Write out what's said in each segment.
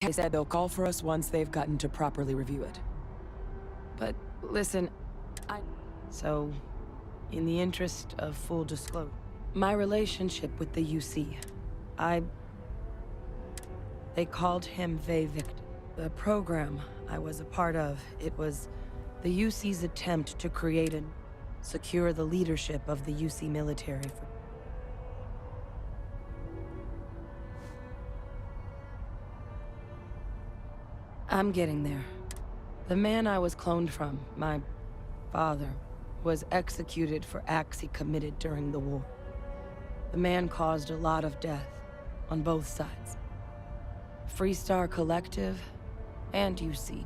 They said they'll call for us once they've gotten to properly review it. But listen, So, in the interest of full disclosure, my relationship with the UC, They called him Victor. The program I was a part of, it was the UC's attempt to create and secure the leadership of the UC military for... I'm getting there. The man I was cloned from, my father, was executed for acts he committed during the war. The man caused a lot of death, on both sides. Freestar Collective, and UC.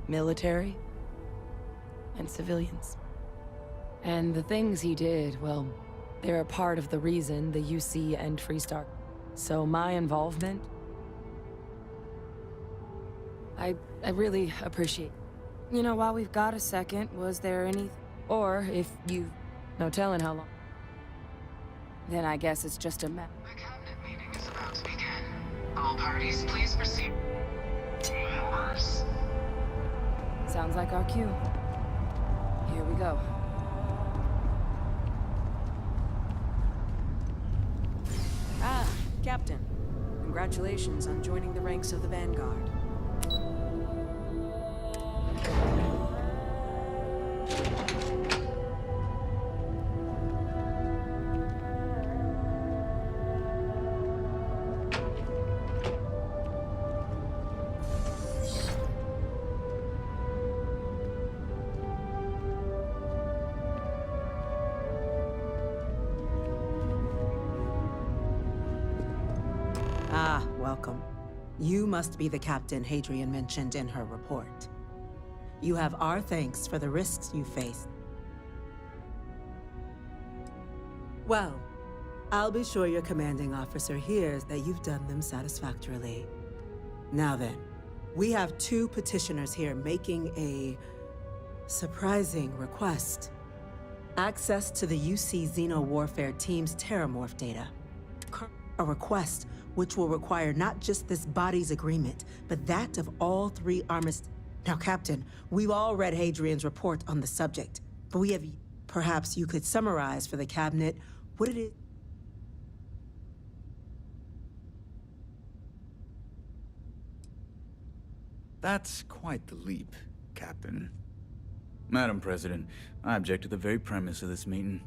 Military, and civilians. And the things he did, well, they're a part of the reason the UC and Freestar. So my involvement... I really appreciate... You know, while we've got a second, was there any... Or if you... No telling how long... Then I guess it's just a mess. The cabinet meeting is about to begin. All parties, please proceed. Members. Sounds like our cue. Here we go. Ah, Captain. Congratulations on joining the ranks of the Vanguard. Ah, welcome. You must be the captain Hadrian mentioned in her report. You have our thanks for the risks you faced. Well, I'll be sure your commanding officer hears that you've done them satisfactorily. Now then, we have two petitioners here making a surprising request. Access to the UC Xeno Warfare Team's Terramorph data. A request which will require not just this body's agreement, but that of all three armistices. Now, Captain, we've all read Hadrian's report on the subject, but we have... Perhaps you could summarize for the cabinet what it is... That's quite the leap, Captain. Madam President, I object to the very premise of this meeting.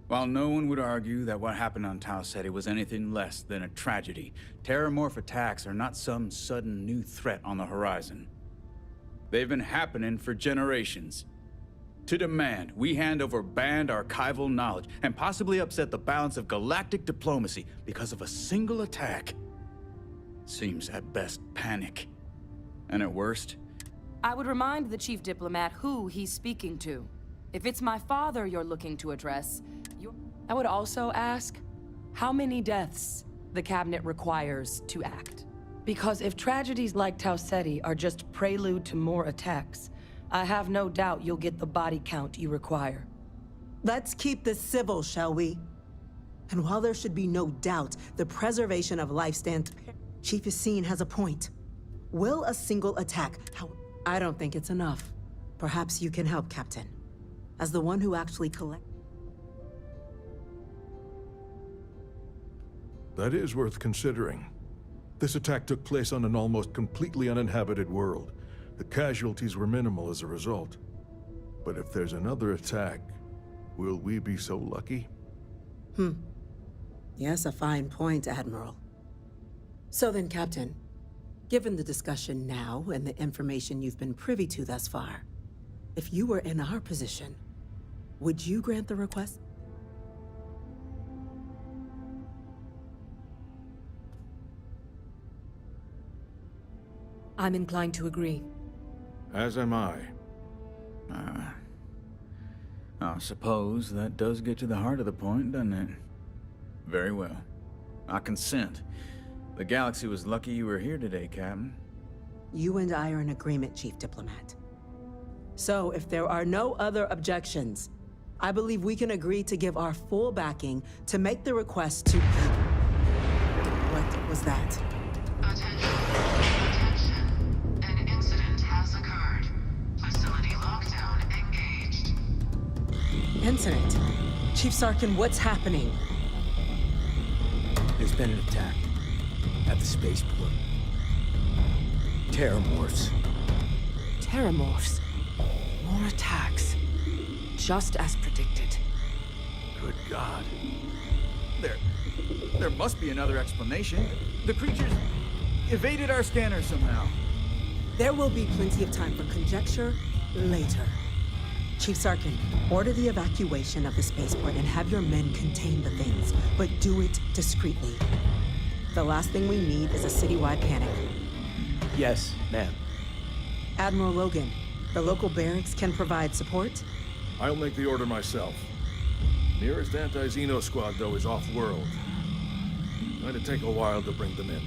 While no one would argue that what happened on Tau Ceti was anything less than a tragedy, Terramorph attacks are not some sudden new threat on the horizon. They've been happening for generations. To demand we hand over banned archival knowledge and possibly upset the balance of galactic diplomacy because of a single attack seems at best panic. And at worst... I would remind the chief diplomat who he's speaking to. If it's my father you're looking to address, I would also ask how many deaths the cabinet requires to act. Because if tragedies like Tau Ceti are just prelude to more attacks, I have no doubt you'll get the body count you require. Let's keep this civil, shall we? And while there should be no doubt the preservation of life stands... Chief Yassine has a point. Will a single attack... I don't think it's enough. Perhaps you can help, Captain. As the one who actually collects... That is worth considering. This attack took place on an almost completely uninhabited world. The casualties were minimal as a result. But if there's another attack, will we be so lucky? Yes, a fine point, Admiral. So then, Captain, given the discussion now and the information you've been privy to thus far, if you were in our position, would you grant the request? I'm inclined to agree. As am I. I suppose that does get to the heart of the point, doesn't it? Very well. I consent. The galaxy was lucky you were here today, Captain. You and I are in agreement, Chief Diplomat. So, if there are no other objections, I believe we can agree to give our full backing to make the request to... What was that? Attention. incident. Chief Sarkin, what's happening? There's been an attack at the spaceport. Terramorphs. Terramorphs. More attacks. Just as predicted. Good God. There must be another explanation. The creatures evaded our scanner somehow. There will be plenty of time for conjecture later. Chief Sarkin, order the evacuation of the spaceport and have your men contain the things, but do it discreetly. The last thing we need is a citywide panic. Yes, ma'am. Admiral Logan, the local barracks can provide support? I'll make the order myself. Nearest anti-Xeno squad, though, is off-world. Going to take a while to bring them in.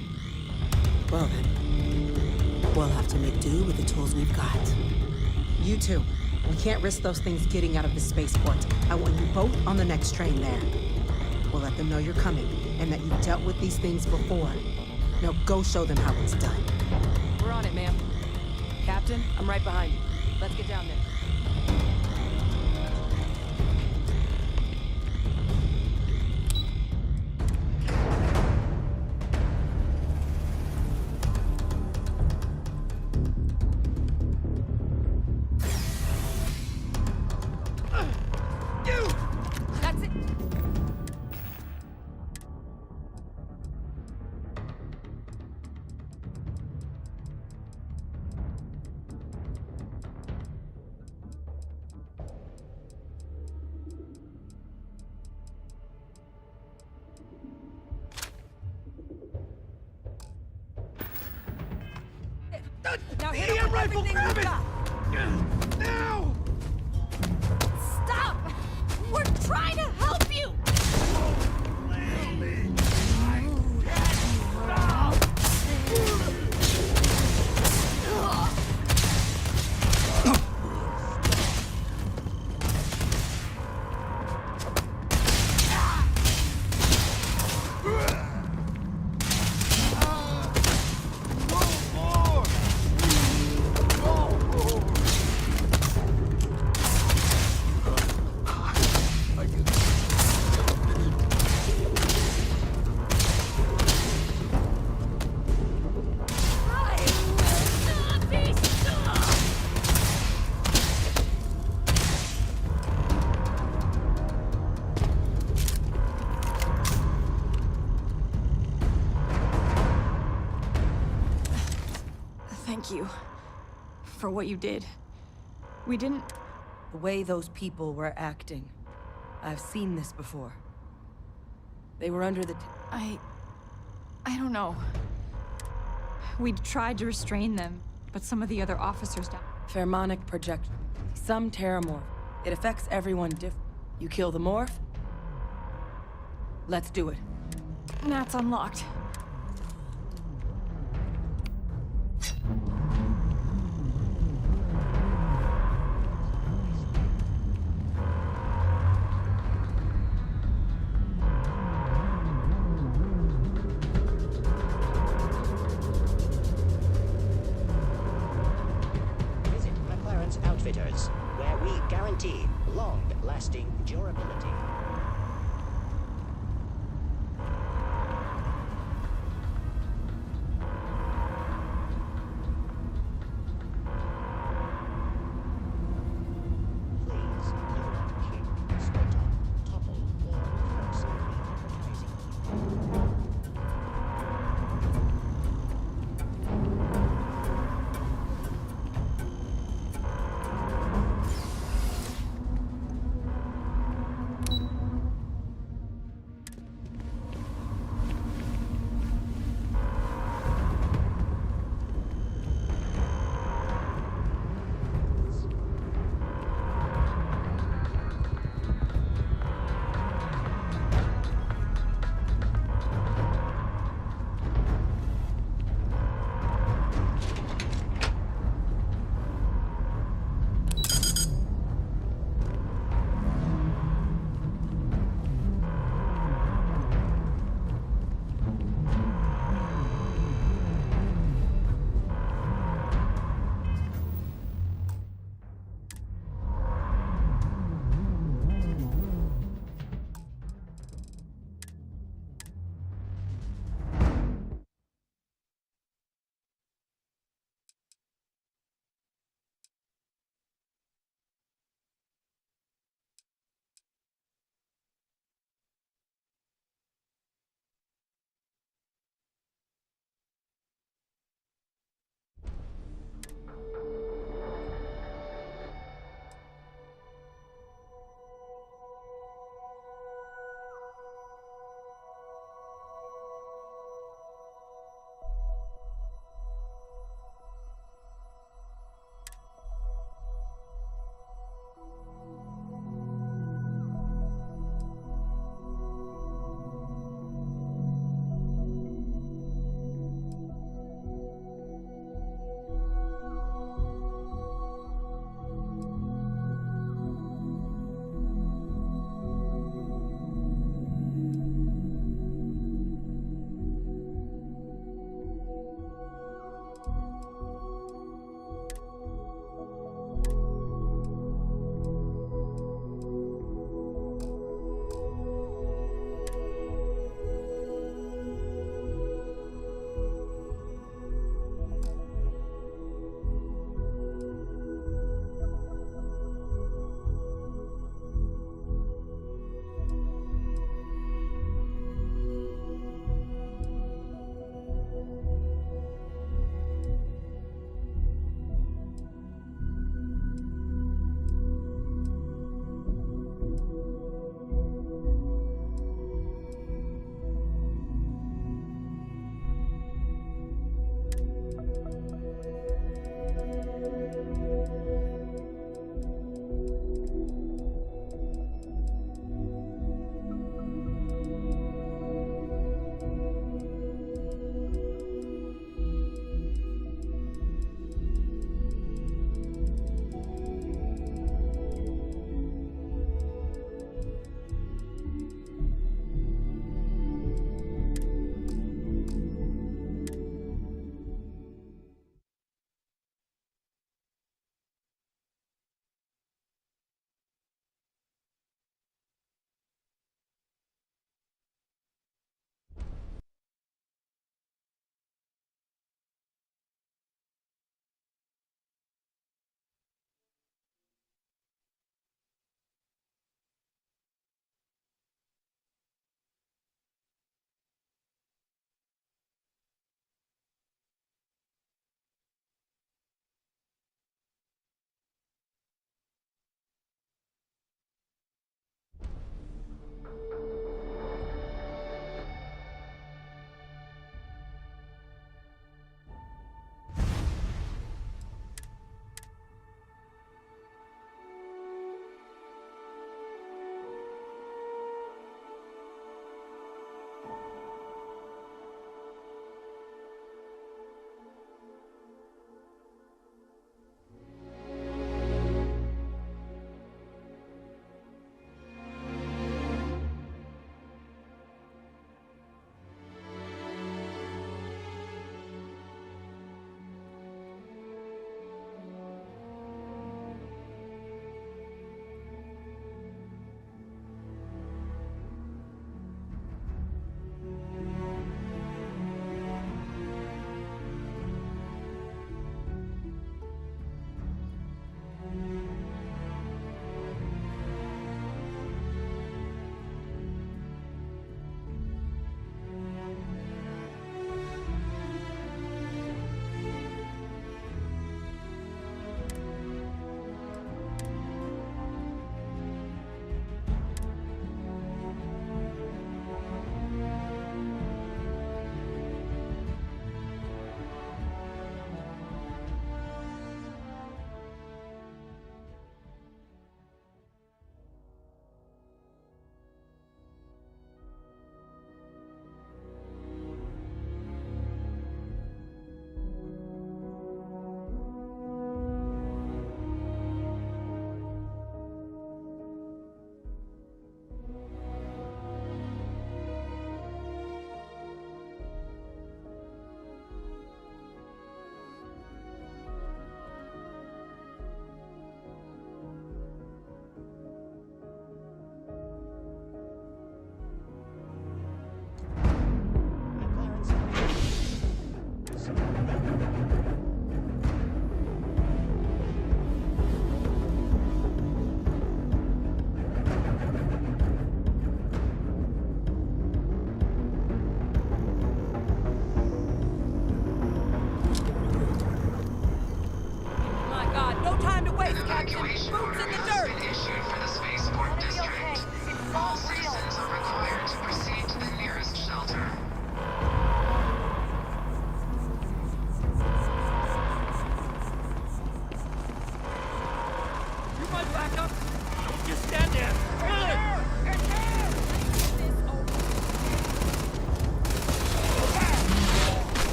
Well then, we'll have to make do with the tools we've got. You two, we can't risk those things getting out of the spaceport. I want you both on the next train there. We'll let them know you're coming, and that you've dealt with these things before. Now go show them how it's done. We're on it, ma'am. Captain, I'm right behind you. Let's get down there. That's it. Now hit him with everything we've got. Now! Stop! We're trying to help you! Thank you for what you did. We didn't... The way those people were acting. I've seen this before. They were under the... I don't know. We tried to restrain them, but some of the other officers died. Pheromonic projection. Some terramorph. It affects everyone different. You kill the morph? Let's do it. Nat's unlocked. Visit McLaren's Outfitters, where we guarantee long-lasting durability. Please do not kick, split, topple, or forcibly advertising.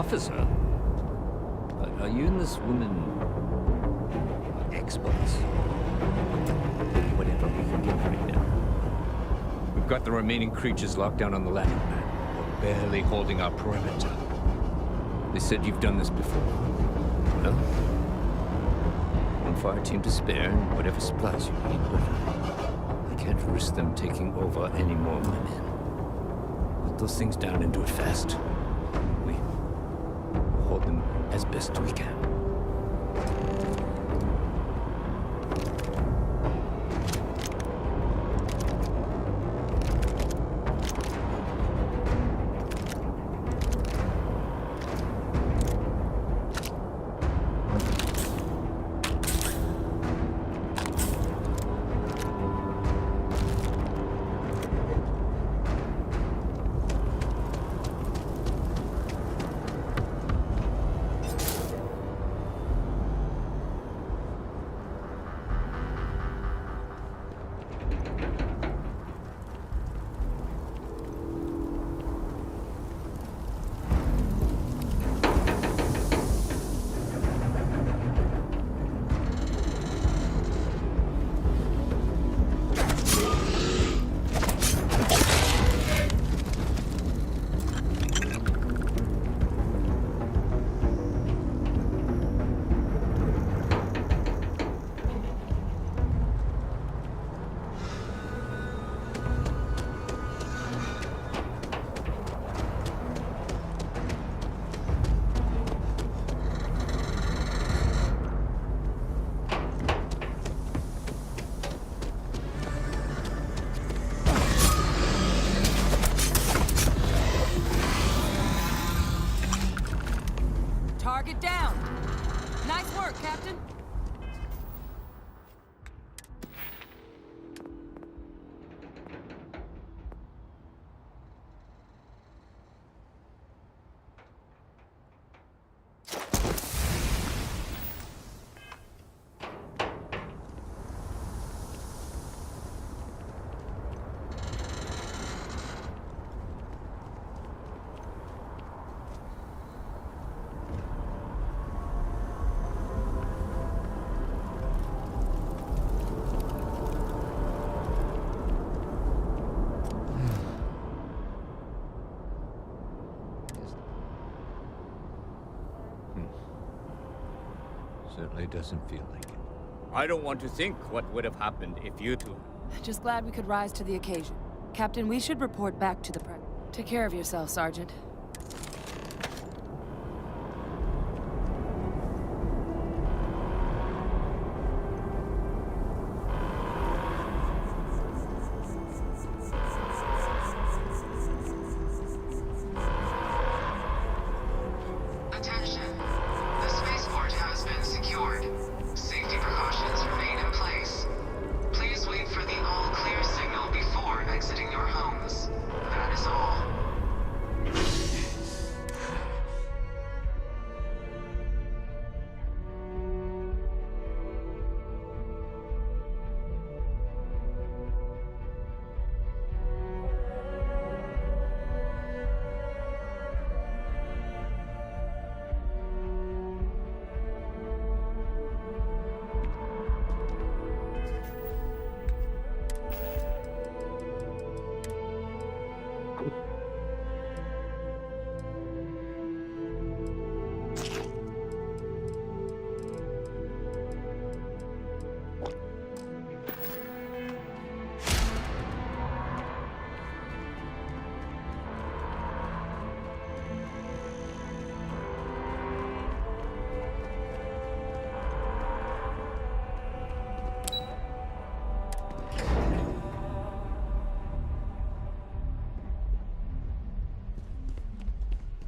officer. But are you and this woman experts? Whatever we can get right now. We've got the remaining creatures locked down on the landing pad. We're barely holding our perimeter. They said you've done this before. Well, one fire team to spare and whatever supplies you need, but I can't risk them taking over any more of my men. Put those things down and do it fast. We hold them as best we can. Target down. Nice work, Captain. Certainly doesn't feel like it. I don't want to think what would have happened if you two... Just glad we could rise to the occasion. Captain, we should report back to the prep. Take care of yourself, Sergeant. Attention. The spaceport has been secured. Safety precautions remain in place. Please wait for the all-clear signal before exiting your homes. That is all.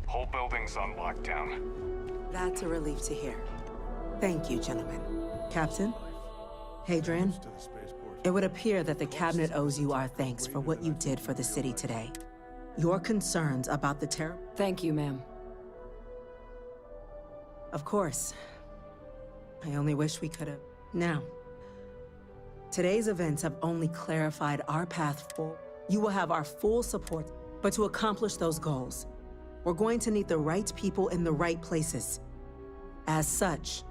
Whole building's on lockdown. That's a relief to hear. Thank you, gentlemen. Captain? Hadrian? It would appear that the Cabinet owes you our thanks for what you did for the city today. Your concerns about the terror... Thank you, ma'am. Of course. I only wish we could have... Now, today's events have only clarified our path forward. You will have our full support, but to accomplish those goals, we're going to need the right people in the right places. As such,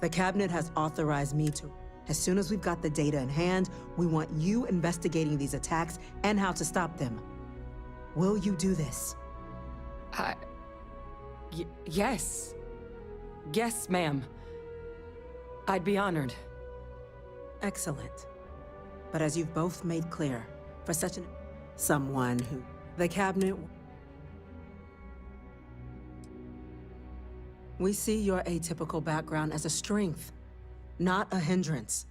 the cabinet has authorized me to. As soon as we've got the data in hand, we want you investigating these attacks and how to stop them. Will you do this? Yes. Yes, ma'am. I'd be honored. Excellent. But as you've both made clear, for such someone who the cabinet. We see your atypical background as a strength, not a hindrance.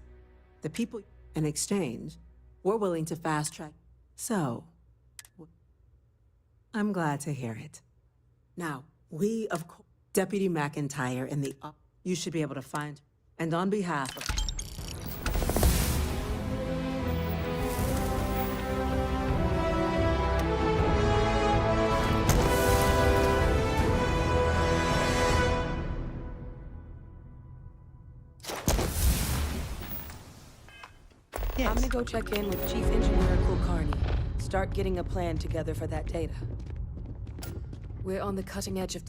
The people in exchange, we're willing to fast track. So, I'm glad to hear it. Now, we, of course, Deputy McIntyre in the you should be able to find, and on behalf of. I'm gonna go check in with Chief Engineer Kulkarni. Start getting a plan together for that data. We're on the cutting edge of...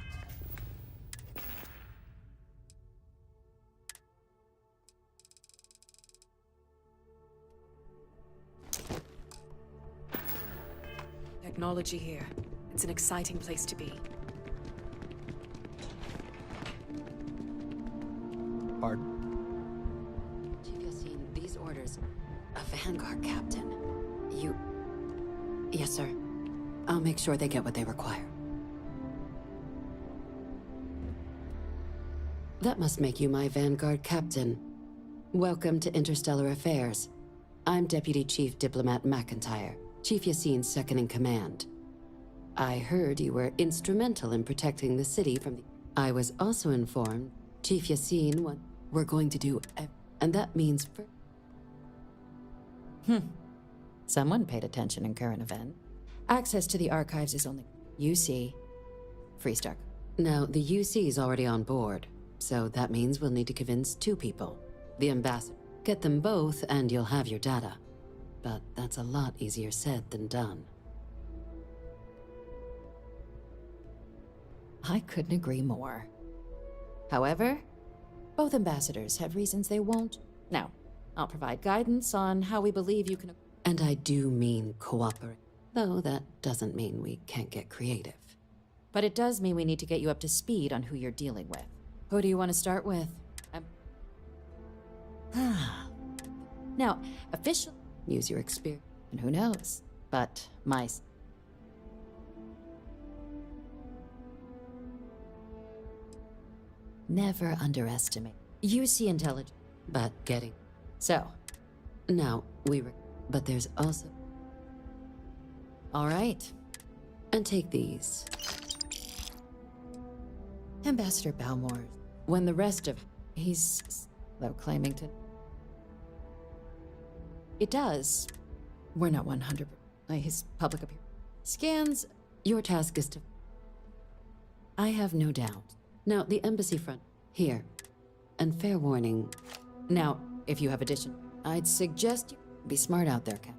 Technology here. It's an exciting place to be. Pardon? Chief Yassine, these orders. A Vanguard captain. You... Yes, sir. I'll make sure they get what they require. That must make you my Vanguard captain. Welcome to Interstellar Affairs. I'm Deputy Chief Diplomat McIntyre, Chief Yassine's second-in-command. I heard you were instrumental in protecting the city from the... I was also informed Chief Yassine what we're going to do, and that means for... Someone paid attention in current event. Access to the archives is only UC. Freestar. Now, the UC's already on board, so that means we'll need to convince two people. The ambassador. Get them both, and you'll have your data. But that's a lot easier said than done. I couldn't agree more. However, both ambassadors have reasons they won't. Now, I'll provide guidance on how we believe you can... And I do mean cooperate. Though that doesn't mean we can't get creative. But it does mean we need to get you up to speed on who you're dealing with. Who do you want to start with? Now, official... Use your experience. And who knows? But my... Never underestimate. You see intelligence. But getting... So. Now, but there's also... All right. And take these. Ambassador Balmore. When the rest of... He's... though claiming to... It does. We're not 100%. His public appearance. Scans... Your task is to... I have no doubt. Now, the embassy front. Here. And fair warning. Now, if you have addition, I'd suggest you be smart out there, Cap.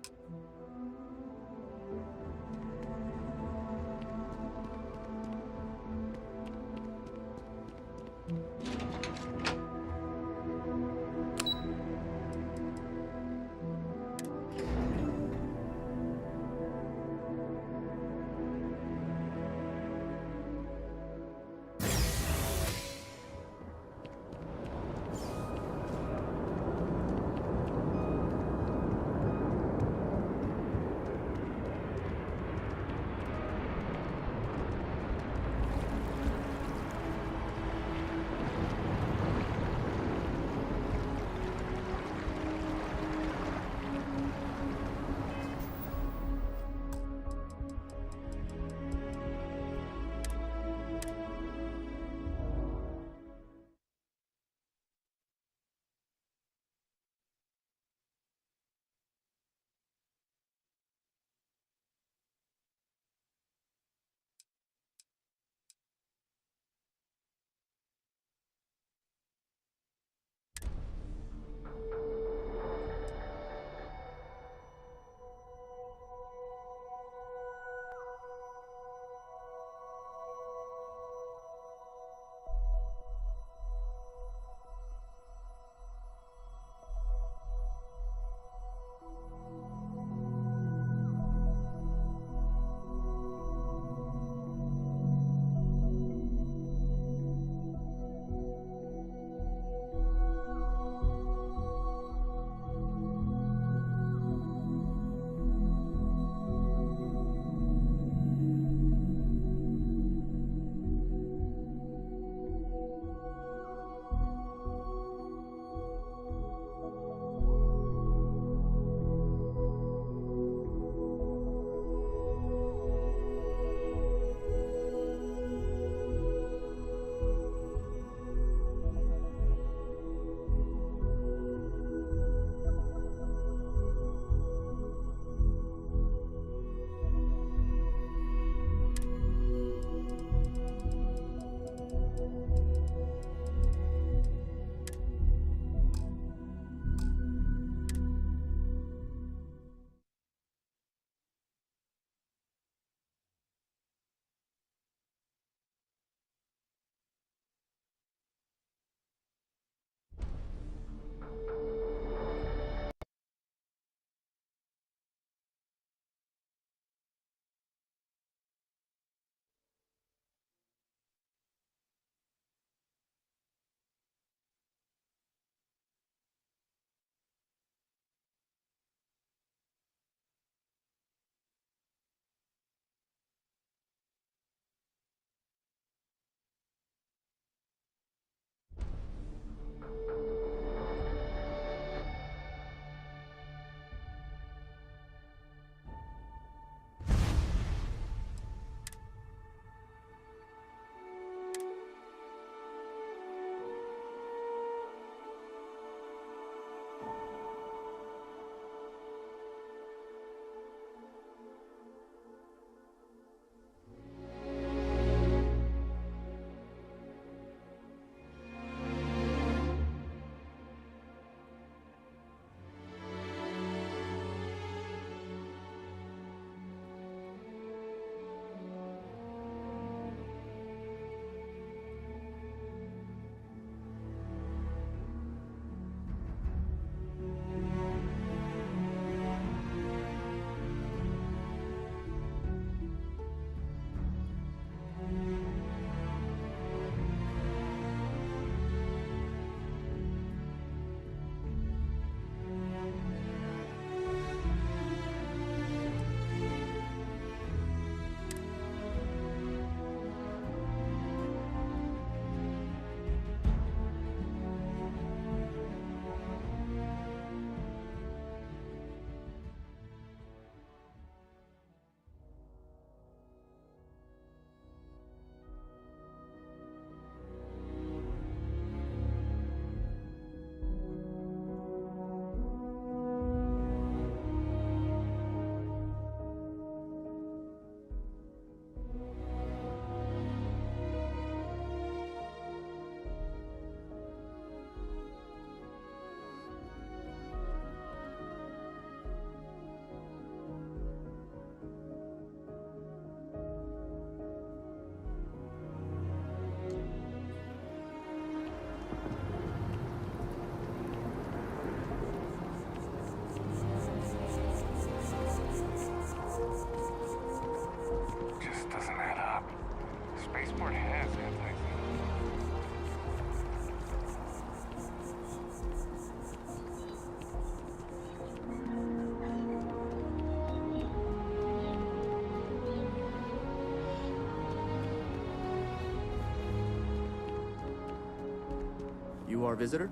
Templar visitor?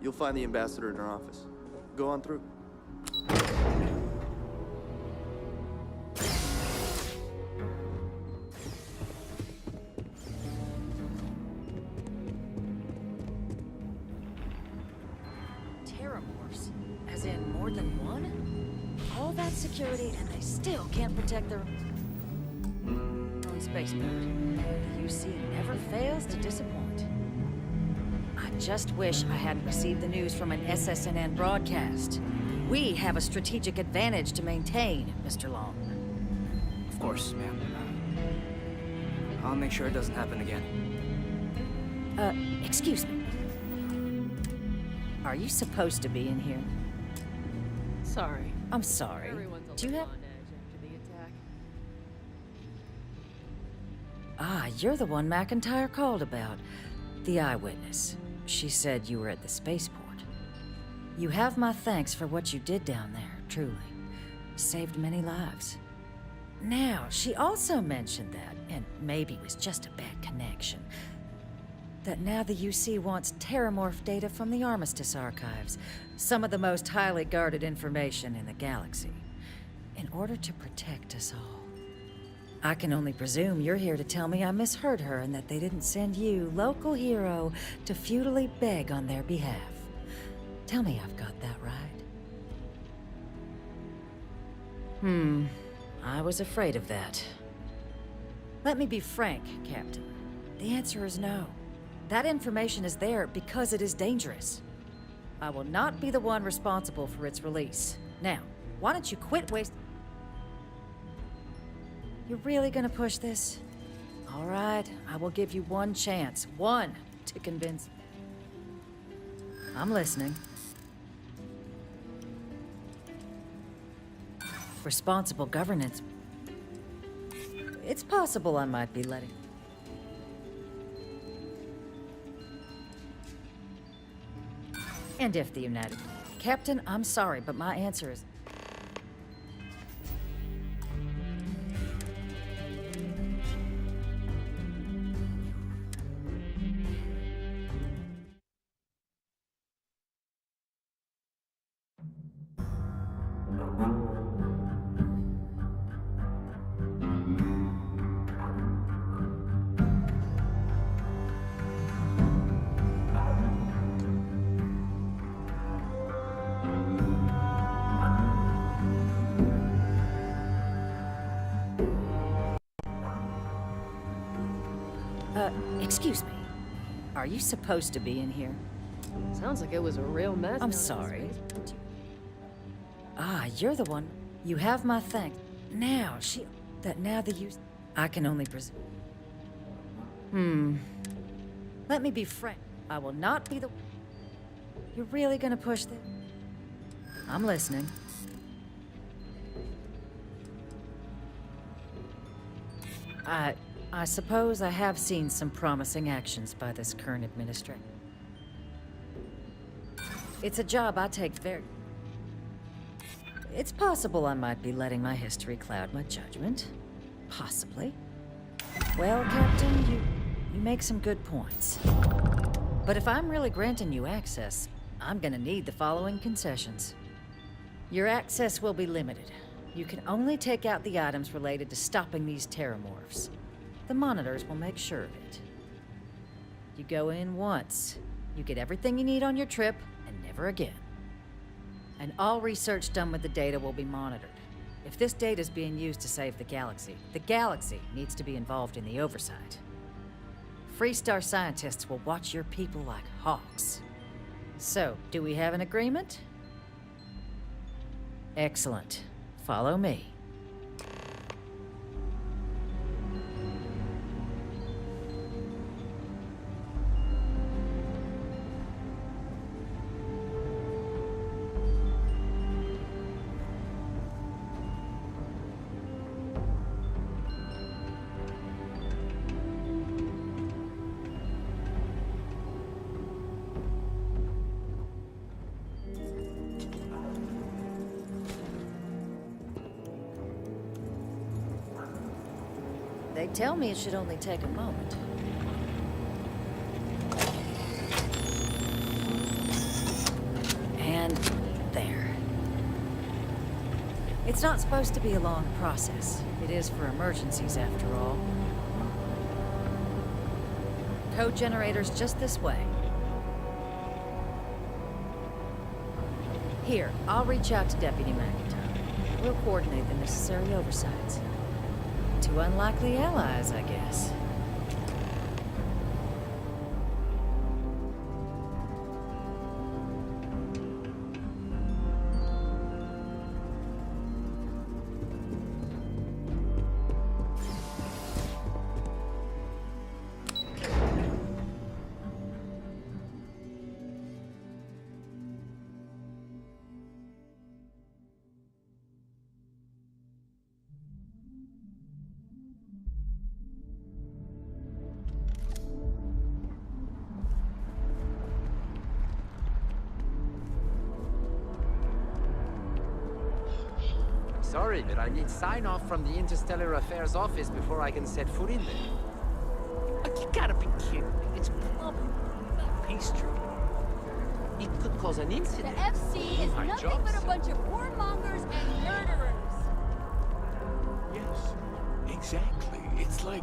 You'll find the ambassador in her office. Go on through. Terramorphs? As in more than one? All that security and they still can't protect their own spaceport. The UC never fails to disappoint. I just wish I hadn't received the news from an SSNN broadcast. We have a strategic advantage to maintain, Mr. Long. Of course, ma'am. I'll make sure it doesn't happen again. Excuse me. Are you supposed to be in here? Sorry. I'm sorry. Do you have... Ah, you're the one McIntyre called about. The eyewitness. She said you were at the spaceport. You have my thanks for what you did down there, truly. Saved many lives. Now, she also mentioned that, and maybe it was just a bad connection, that now the UC wants Terramorph data from the Armistice archives, some of the most highly guarded information in the galaxy, in order to protect us all. I can only presume you're here to tell me I misheard her and that they didn't send you, local hero, to futilely beg on their behalf. Tell me I've got that right. I was afraid of that. Let me be frank, Captain. The answer is no. That information is there because it is dangerous. I will not be the one responsible for its release. Now, why don't you quit wasting... You're really gonna push this? All right, I will give you one chance. One, to convince... I'm listening. Responsible governance. It's possible I might be letting... And if the United... Captain, I'm sorry, but my answer is... Excuse me. Are you supposed to be in here? Sounds like it was a real mess. I'm sorry. Ah, you're the one. You have my thanks. Now, now the use... I can only presume. Let me be frank. I will not be the... You're really gonna push this? I'm listening. I suppose I have seen some promising actions by this current administration. It's a job I take very... It's possible I might be letting my history cloud my judgment. Possibly. Well, Captain, you make some good points. But if I'm really granting you access, I'm gonna need the following concessions. Your access will be limited. You can only take out the items related to stopping these terramorphs. The monitors will make sure of it. You go in once. You get everything you need on your trip, and never again. And all research done with the data will be monitored. If this data is being used to save the galaxy needs to be involved in the oversight. Freestar scientists will watch your people like hawks. So, do we have an agreement? Excellent. Follow me. They tell me it should only take a moment. It's not supposed to be a long process. It is for emergencies, after all. Code generator's just this way. Here, I'll reach out to Deputy McIntyre. We'll coordinate the necessary oversights. Two unlikely allies, I guess. Sorry, but I need sign-off from the Interstellar Affairs office before I can set foot in there. You gotta be kidding me. It's plumbing, not pastry. It could cause an incident. The FC is My nothing job's- but a bunch of whoremongers and murderers. Yes, exactly. It's like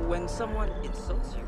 when someone insults you.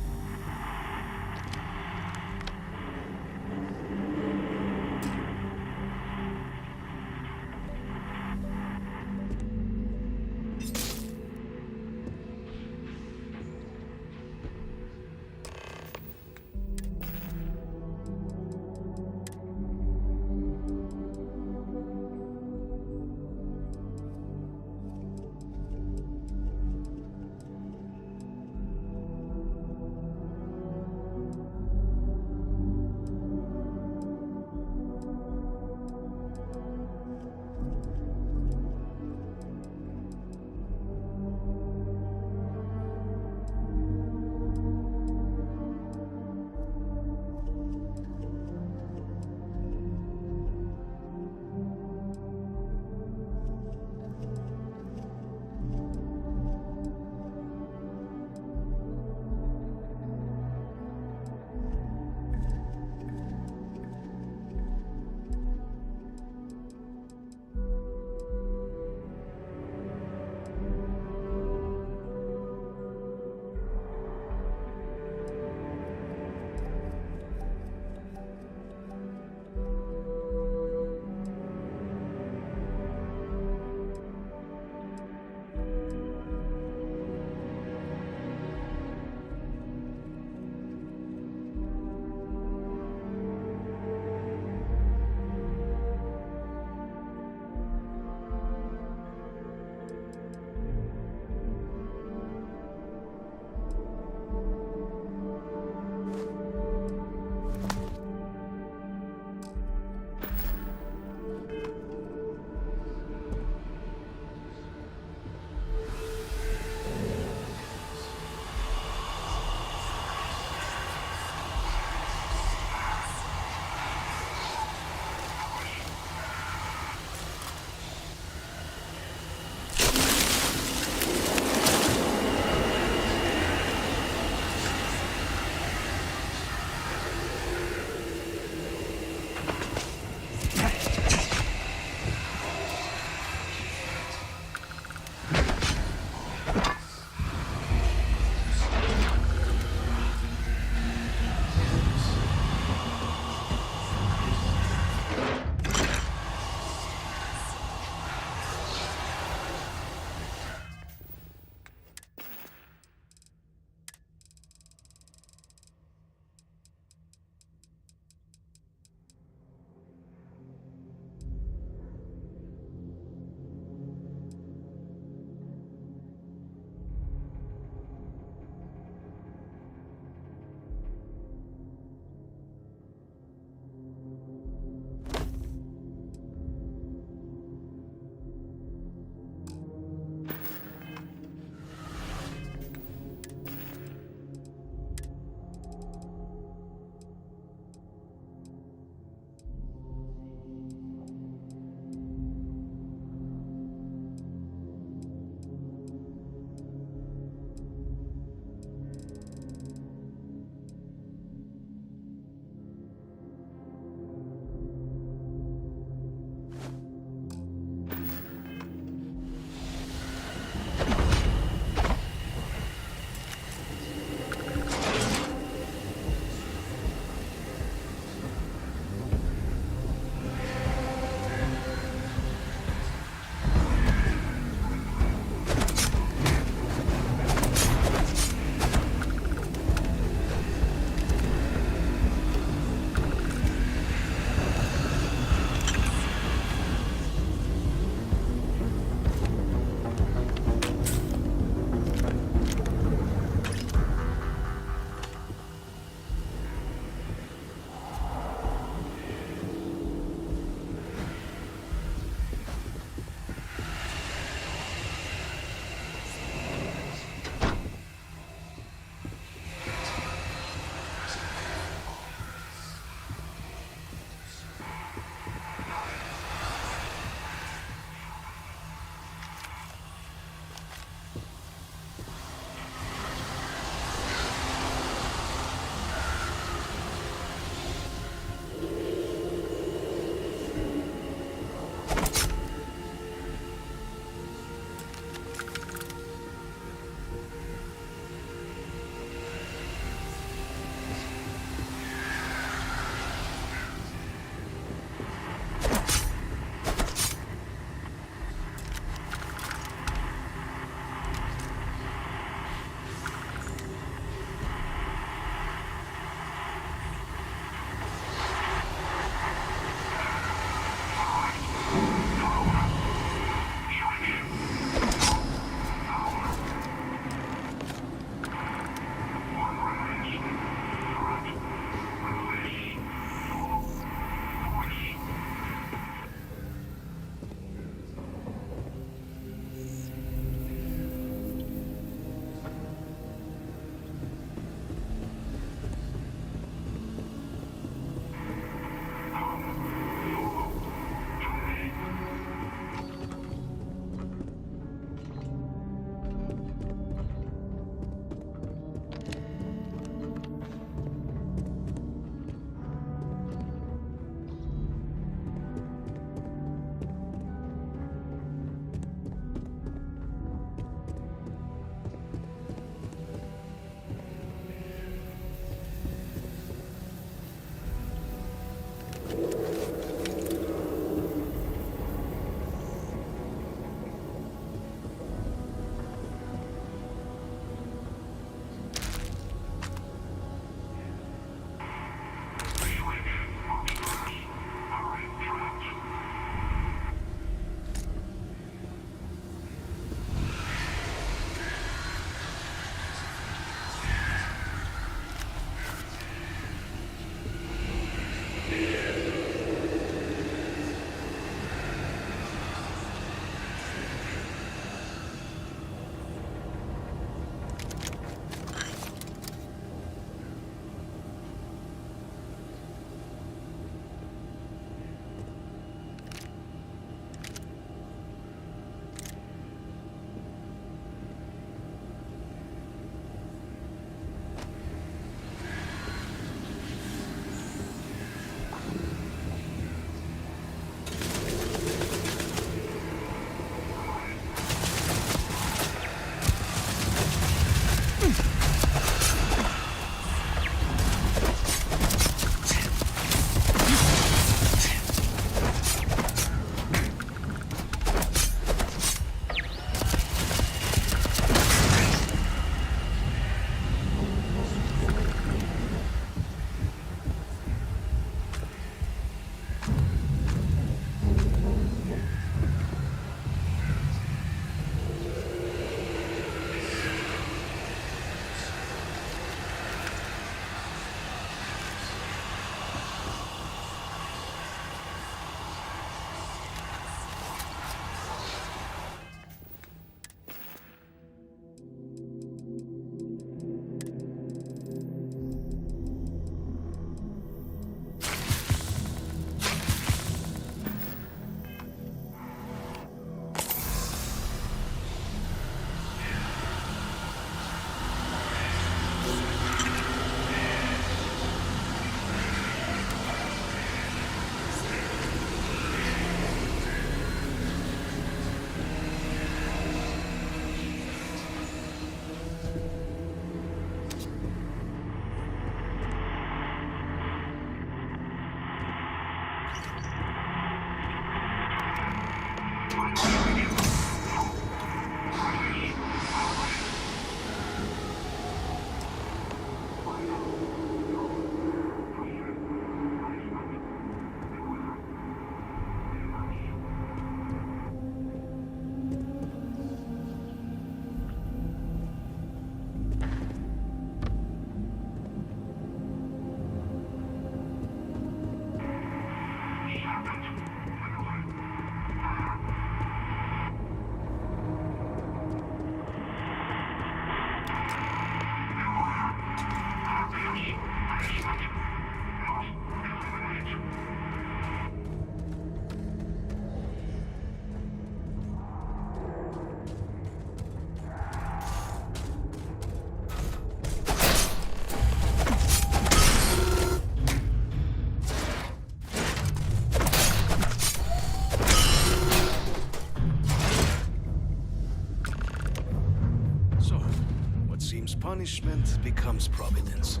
Punishment becomes providence.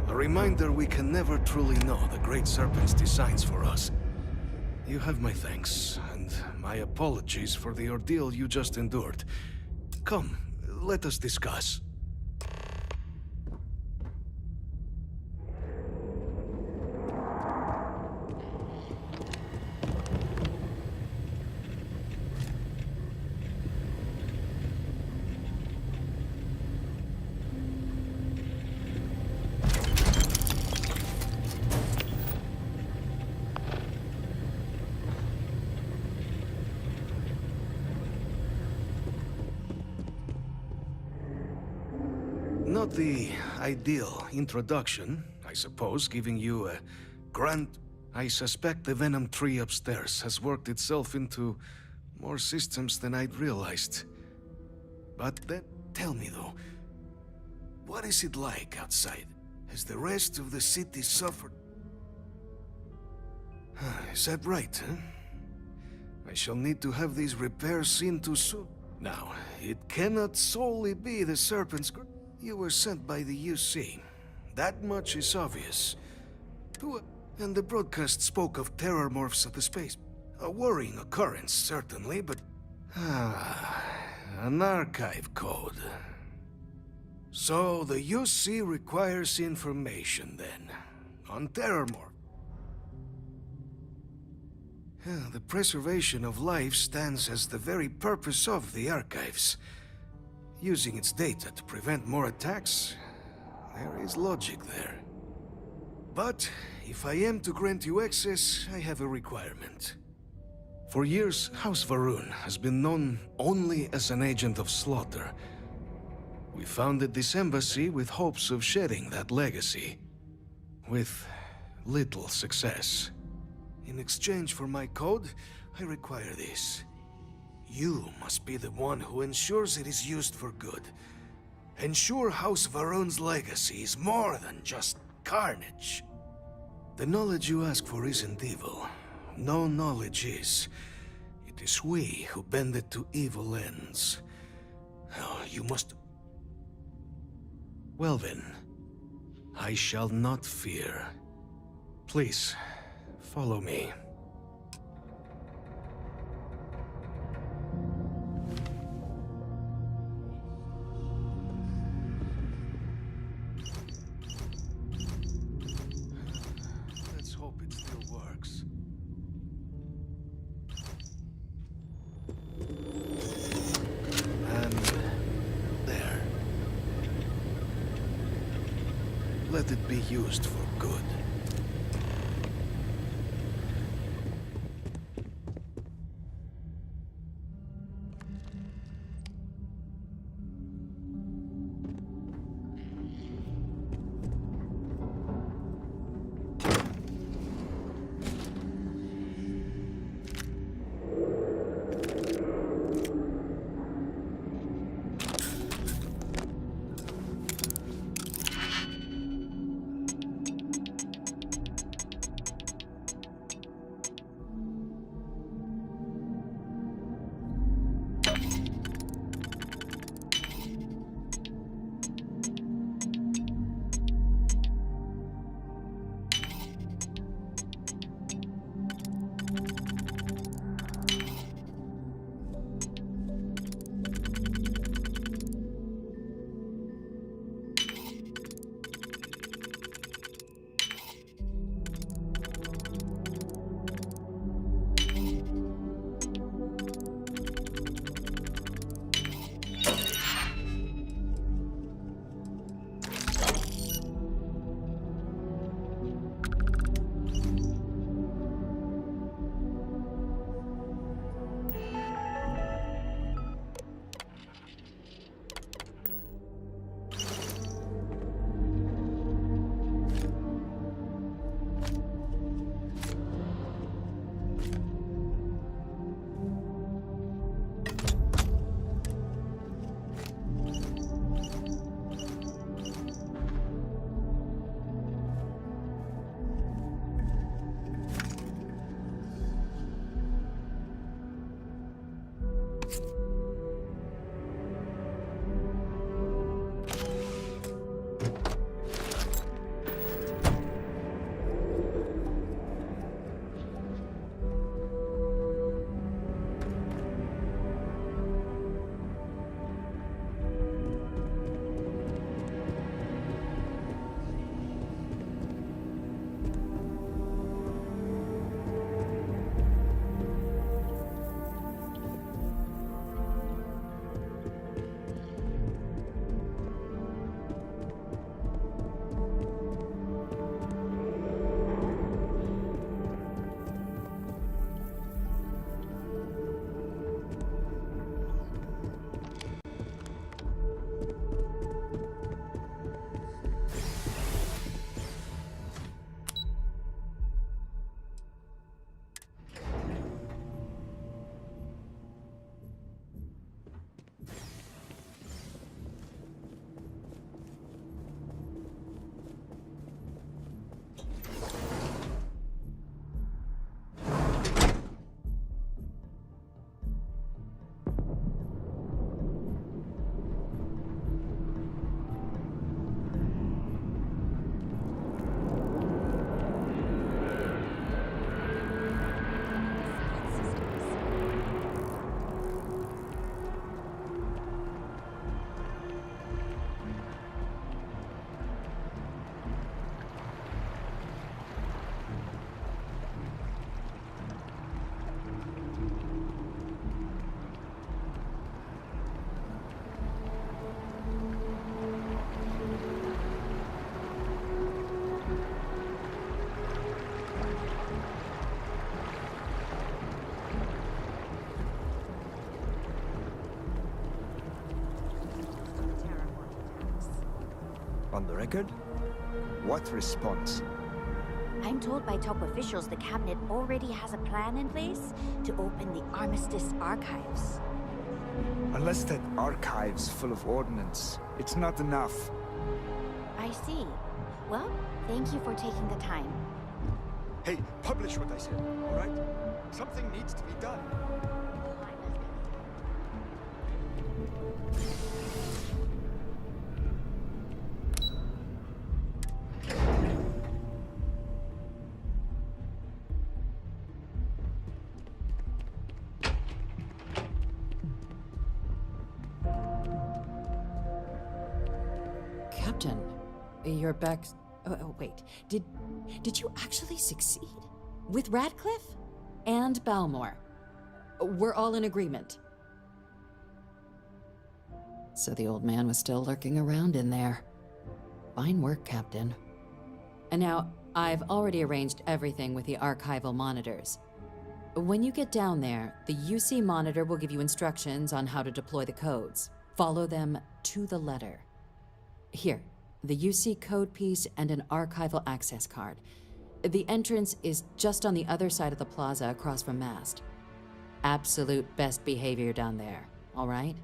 A reminder we can never truly know the Great Serpent's designs for us. You have my thanks, and my apologies for the ordeal you just endured. Come, let us discuss. Not the ideal introduction, I suppose, giving you a grand... I suspect the Venom tree upstairs has worked itself into more systems than I'd realized. But then, tell me though, what is it like outside? Has the rest of the city suffered? Is that right, huh? I shall need to have these repairs seen to soon. Now, it cannot solely be the Serpent's... You were sent by the UC. That much is obvious. And the broadcast spoke of terror morphs at the space. A worrying occurrence, certainly, but... an archive code. So the UC requires information, then, on terror morph. The preservation of life stands as the very purpose of the archives. Using its data to prevent more attacks, there is logic there. But if I am to grant you access, I have a requirement. For years, House Va'ruun has been known only as an agent of slaughter. We founded this embassy with hopes of shedding that legacy. With little success. In exchange for my code, I require this. You must be the one who ensures it is used for good. Ensure House Va'ruun's legacy is more than just carnage. The knowledge you ask for isn't evil. No knowledge is. It is we who bend it to evil ends. Oh, you must... Well then, I shall not fear. Please, follow me. Let it be used for good. On the record? What response? I'm told by top officials the cabinet already has a plan in place to open the Armistice archives. Unless that archive's full of ordnance, it's not enough. I see. Well, thank you for taking the time. Hey, publish what I said, all right? Something needs to be done. Captain, you're back. Oh, wait. Did you actually succeed? With Radcliffe? And Balmore? We're all in agreement. So the old man was still lurking around in there. Fine work, Captain. And now, I've already arranged everything with the archival monitors. When you get down there, the UC monitor will give you instructions on how to deploy the codes. Follow them to the letter. Here, the UC code piece and an archival access card. The entrance is just on the other side of the plaza across from Mast. Absolute best behavior down there, all right?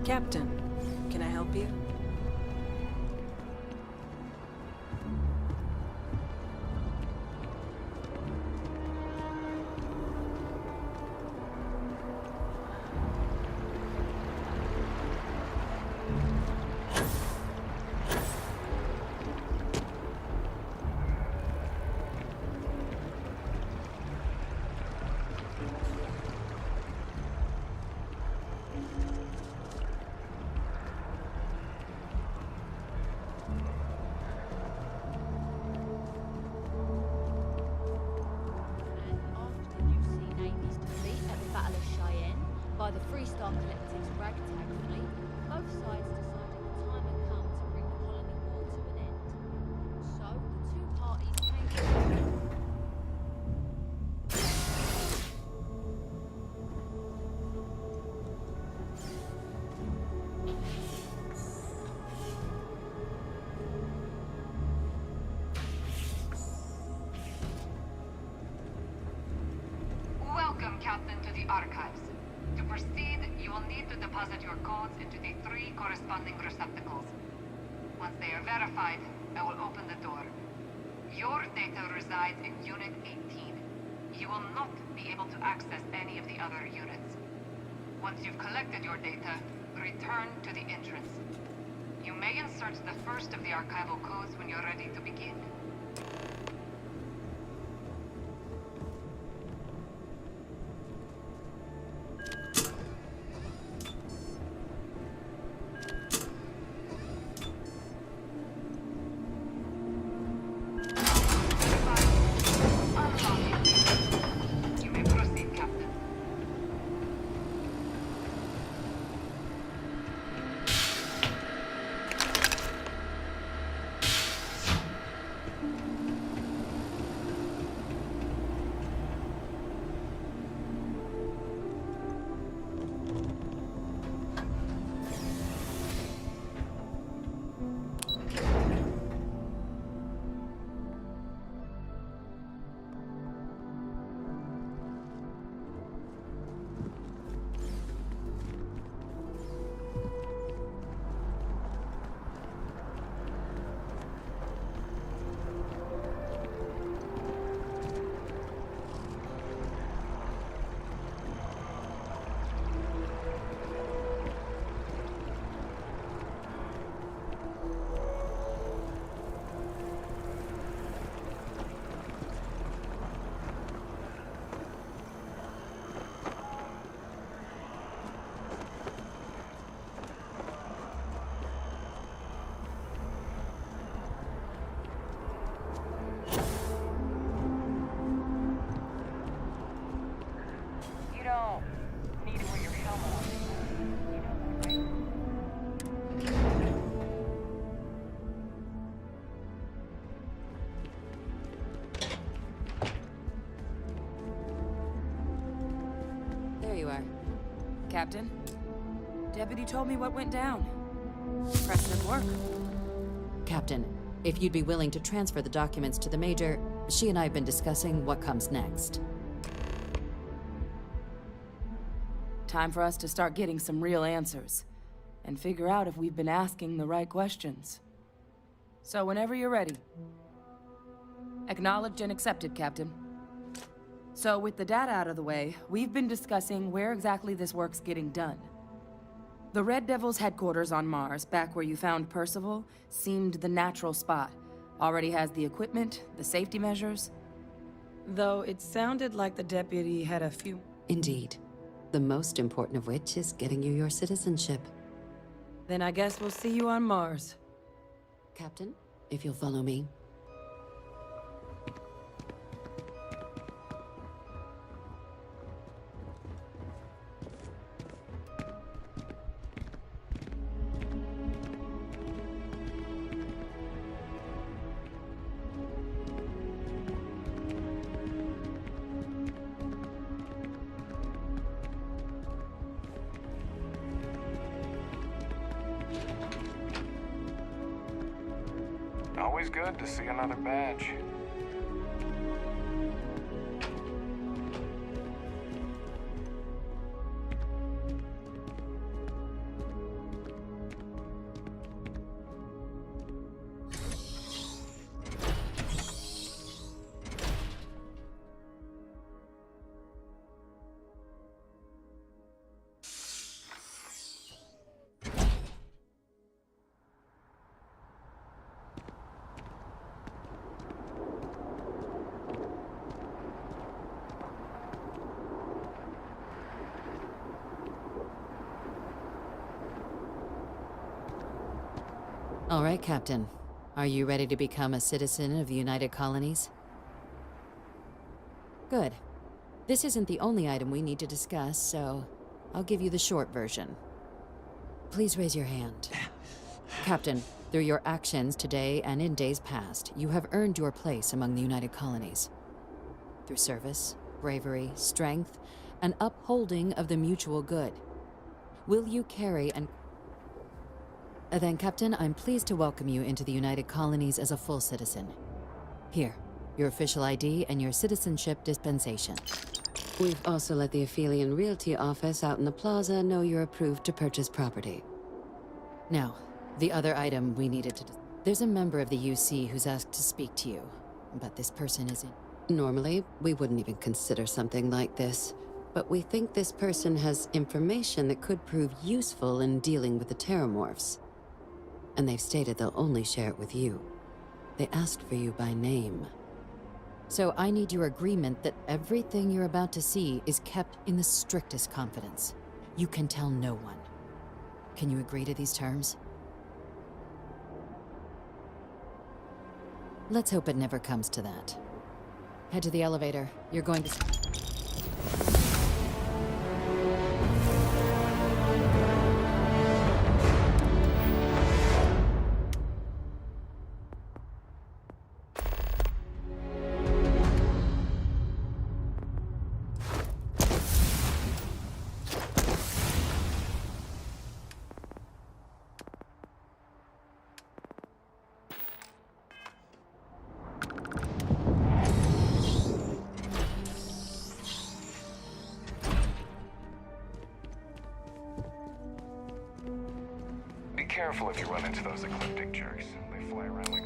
Captain, can I help you? By the Freestar Collective's ragtag fleet, both sides decided the time had come to bring colony war to an end. archives. To proceed, you will need to deposit your codes into the 3 corresponding receptacles. Once they are verified, I will open the door. Your data resides in Unit 18. You will not be able to access any of the other units. Once you've collected your data, return to the entrance. You may insert the first of the archival codes when you're ready to begin. You may proceed, Captain. You don't need to wear your helmet on. You know that, right? There you are. Captain, Deputy told me what went down. Impressive work. Captain, if you'd be willing to transfer the documents to the Major, she and I have been discussing what comes next. Time for us to start getting some real answers. And figure out if we've been asking the right questions. So whenever you're ready. Acknowledged and accepted, Captain. So with the data out of the way, we've been discussing where exactly this work's getting done. The Red Devil's headquarters on Mars, back where you found Percival, seemed the natural spot. Already has the equipment, the safety measures. Though it sounded like the deputy had a few... Indeed. The most important of which is getting you your citizenship. Then I guess we'll see you on Mars. Captain, if you'll follow me. Always good to see another badge. All right, Captain. Are you ready to become a citizen of the United Colonies? Good. This isn't the only item we need to discuss, so I'll give you the short version. Please raise your hand. Captain, through your actions today and in days past, you have earned your place among the United Colonies. Through service, bravery, strength, and upholding of the mutual good. Will you carry and... Then, Captain, I'm pleased to welcome you into the United Colonies as a full citizen. Here, your official ID and your citizenship dispensation. We've also let the Aphelion Realty office out in the plaza know you're approved to purchase property. Now, the other item we needed to... There's a member of the UC who's asked to speak to you, but this person isn't. Normally, we wouldn't even consider something like this, but we think this person has information that could prove useful in dealing with the Terramorphs. And they've stated they'll only share it with you. They asked for you by name. So I need your agreement that everything you're about to see is kept in the strictest confidence. You can tell no one. Can you agree to these terms? Let's hope it never comes to that. Head to the elevator. You're going to... Be careful if you run into those ecliptic jerks. They fly around like...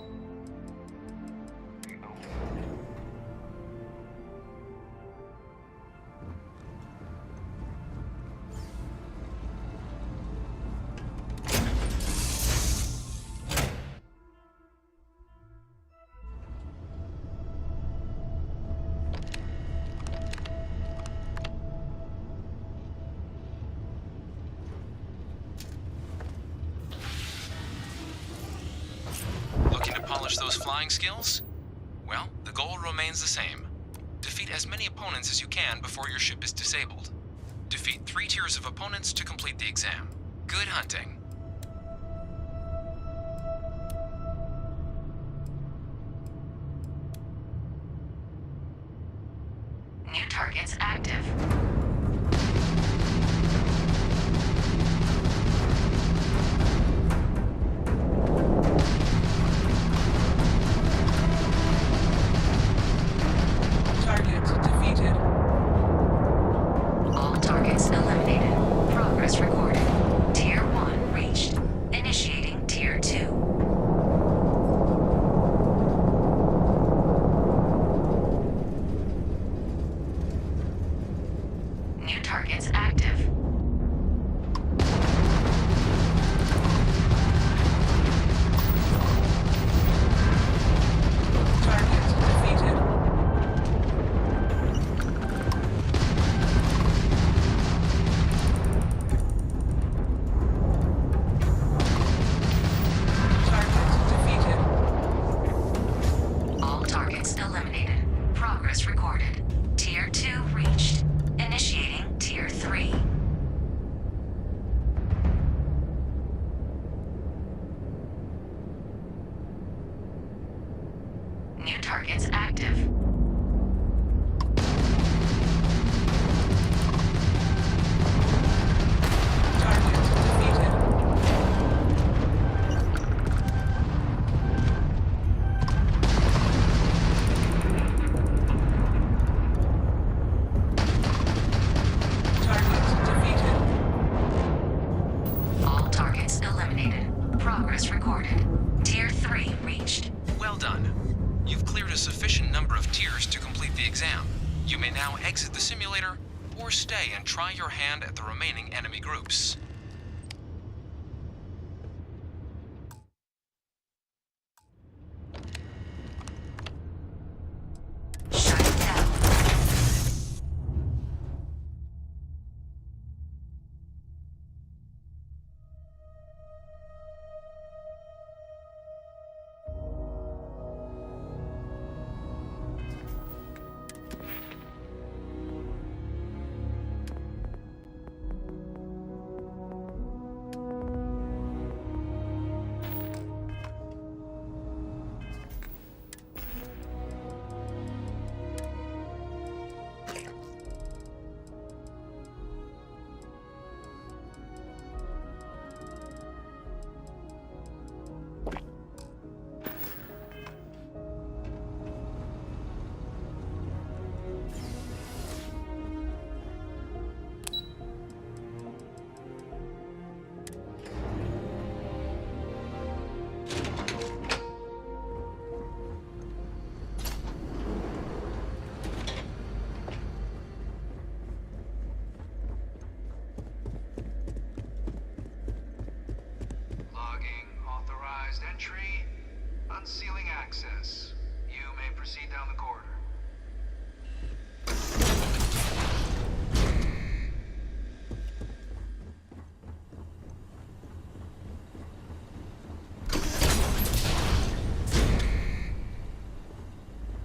Polish those flying skills? Well, the goal remains the same. Defeat as many opponents as you can before your ship is disabled. Defeat 3 tiers of opponents to complete the exam. Good hunting. New targets active. Targets active. All targets eliminated. Progress recorded. Tier 3 reached. Well done. You've cleared a sufficient number of tiers to complete the exam. You may now exit the simulator, or stay and try your hand at the remaining enemy groups. unsealing access. You may proceed down the corridor.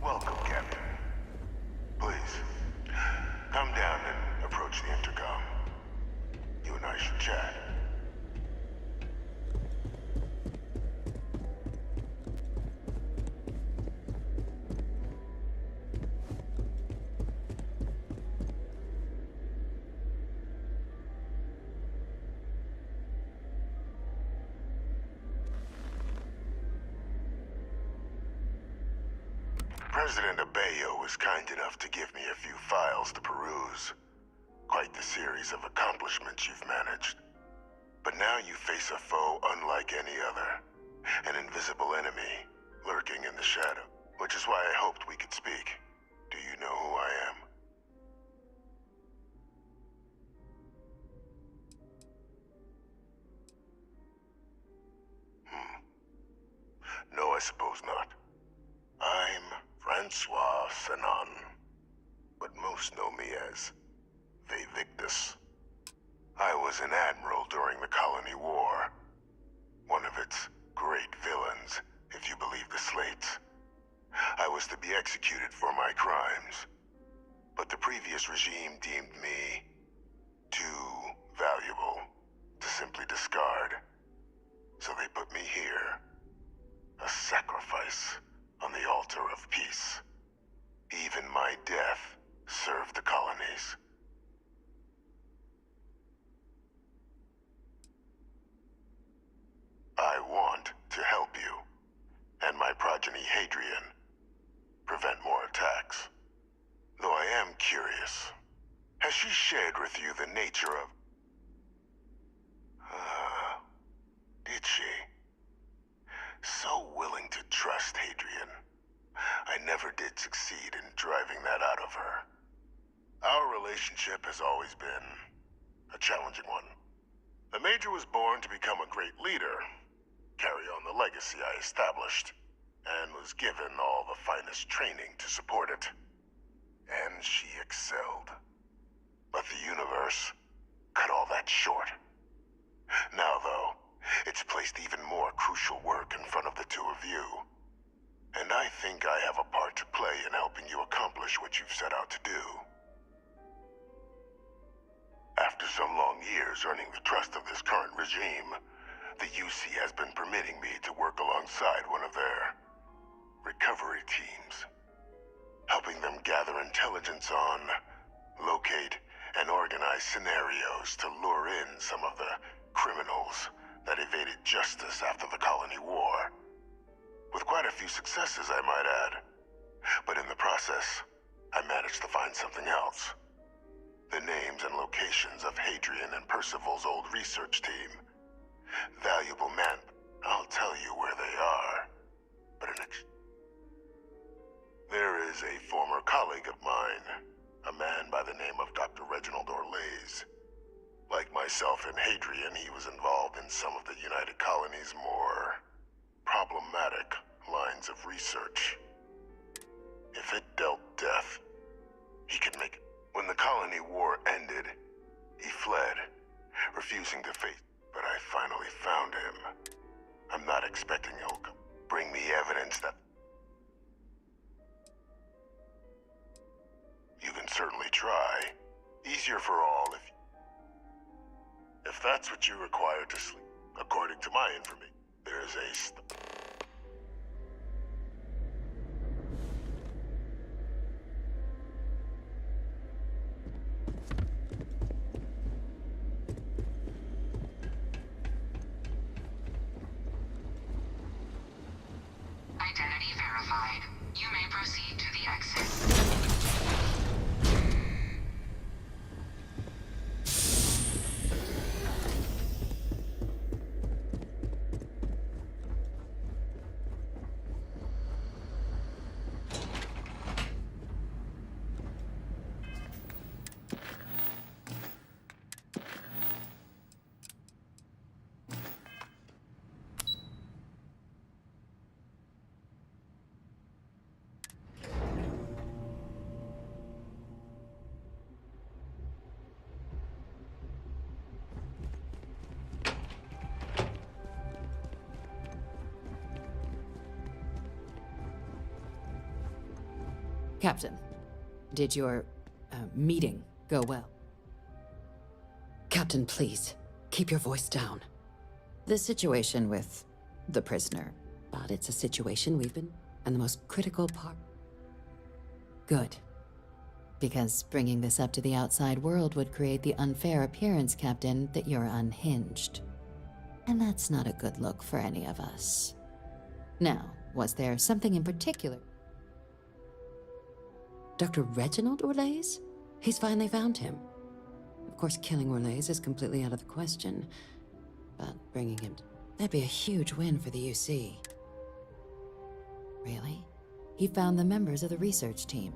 Welcome, Captain. Please, come down and approach the intercom. You and I should chat. President Abeyo was kind enough to give me a few files to peruse. Quite the series of accomplishments you've managed. But now you face a foe unlike any other. An invisible enemy, lurking in the shadow. Which is why I hoped we could speak. Do you know who I am? No, I suppose not. I'm Francois Sanon, but most know me as Vevictus. I was an admiral during the Colony War. One of its great villains, if you believe the slates. I was to be executed for my crimes, but the previous regime deemed me too valuable to simply discard. So they put me here, a sacrifice on the altar of peace. Even my death served the colonies. I want to help you, and my progeny Hadrian, prevent more attacks. Though I am curious, has she shared with you the nature of... did she? So willing to trust Hadrian. I never did succeed in driving that out of her. Our relationship has always been a challenging one. The Major was born to become a great leader, carry on the legacy I established, and was given all the finest training to support it. And she excelled. But the universe cut all that short. Now, though, it's placed even more crucial work in front of the two of you. And I think I have a part to play in helping you accomplish what you've set out to do. After some long years earning the trust of this current regime, the UC has been permitting me to work alongside one of their recovery teams, helping them gather intelligence on, locate, and organize scenarios to lure in some of the criminals that evaded justice after the Colony War. With quite a few successes, I might add. But in the process, I managed to find something else. The names and locations of Hadrian and Percival's old research team. Valuable men. I'll tell you where they are. But there is a former colleague of mine, a man by the name of Dr. Reginald Orlaise. Like myself and Hadrian, he was involved in some of the United Colony's more problematic lines of research. If it dealt death, he could make it. When the Colony War ended, he fled, refusing to face. But I finally found him. I'm not expecting he'll bring me evidence that... You can certainly try. Easier for all if that's what you require to sleep. According to my information, there's a... Identity verified. You may proceed to the exit. Captain, did your meeting go well? Captain, please, keep your voice down. The situation with the prisoner, but it's a situation we've been, and the most critical part. Good. Because bringing this up to the outside world would create the unfair appearance, Captain, that you're unhinged. And that's not a good look for any of us. Now, was there something in particular? Dr. Reginald Orlais? He's finally found him. Of course, killing Orlais is completely out of the question, but bringing him that'd be a huge win for the UC. Really? He found the members of the research team.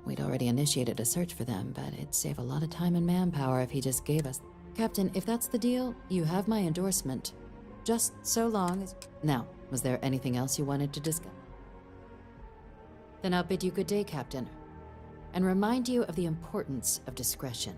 We'd already initiated a search for them, but it'd save a lot of time and manpower if he just gave us... Captain, if that's the deal, you have my endorsement. Just so long as... Now, was there anything else you wanted to discuss? Then I'll bid you good day, Captain, and remind you of the importance of discretion.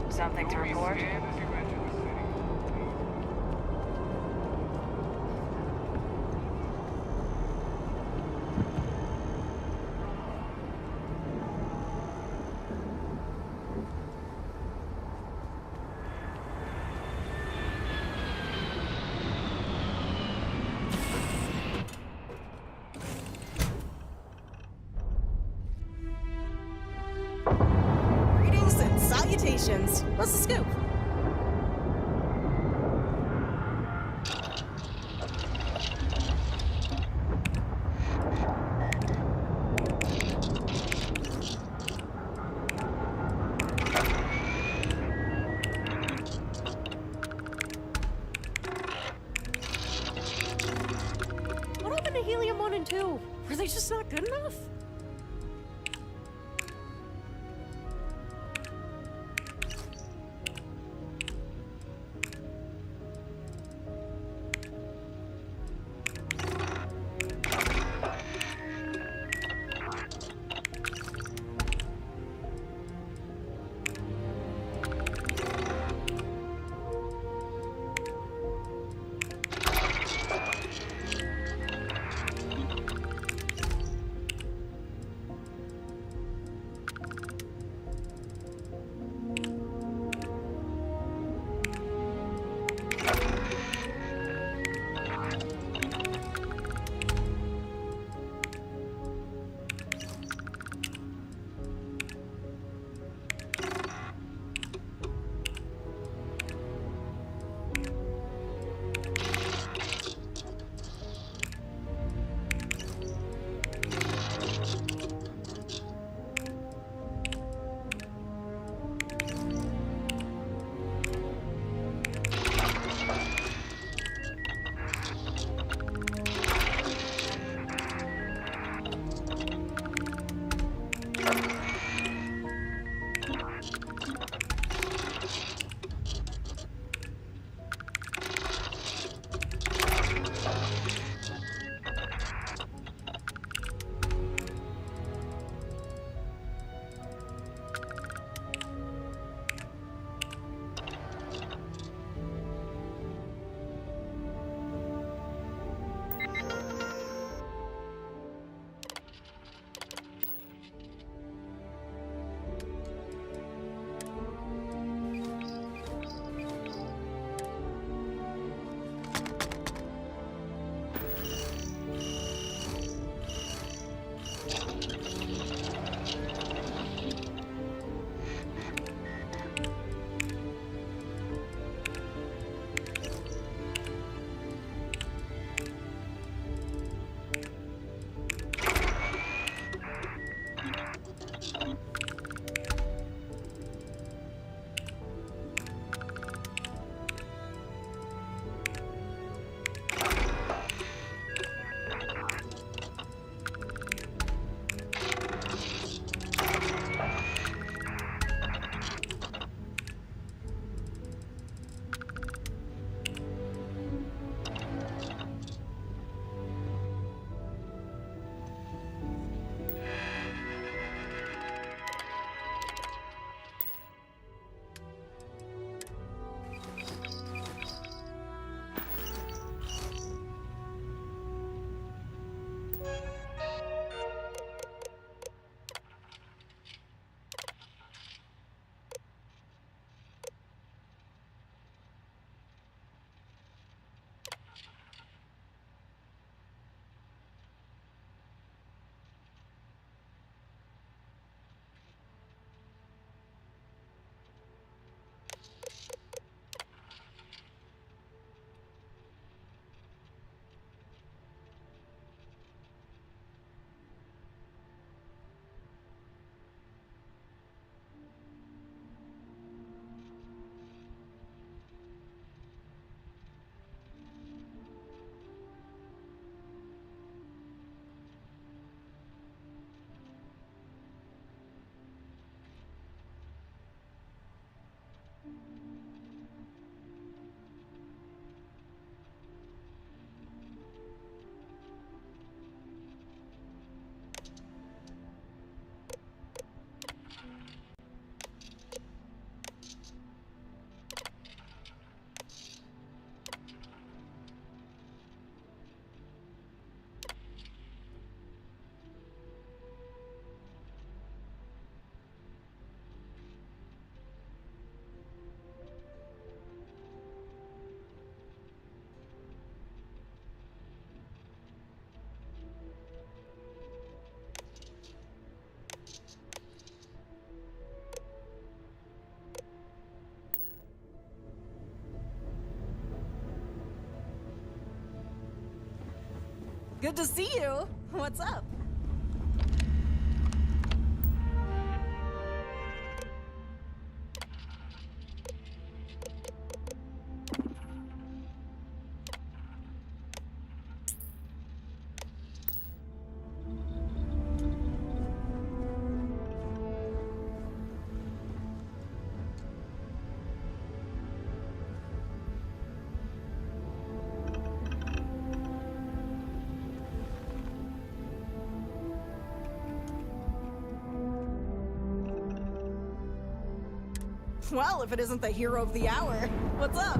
Something to report? Greetings and salutations. What's the scoop? What happened to Helium 1 and 2? Were they just not good enough? Good to see you. What's up? Well, if it isn't the hero of the hour. What's up?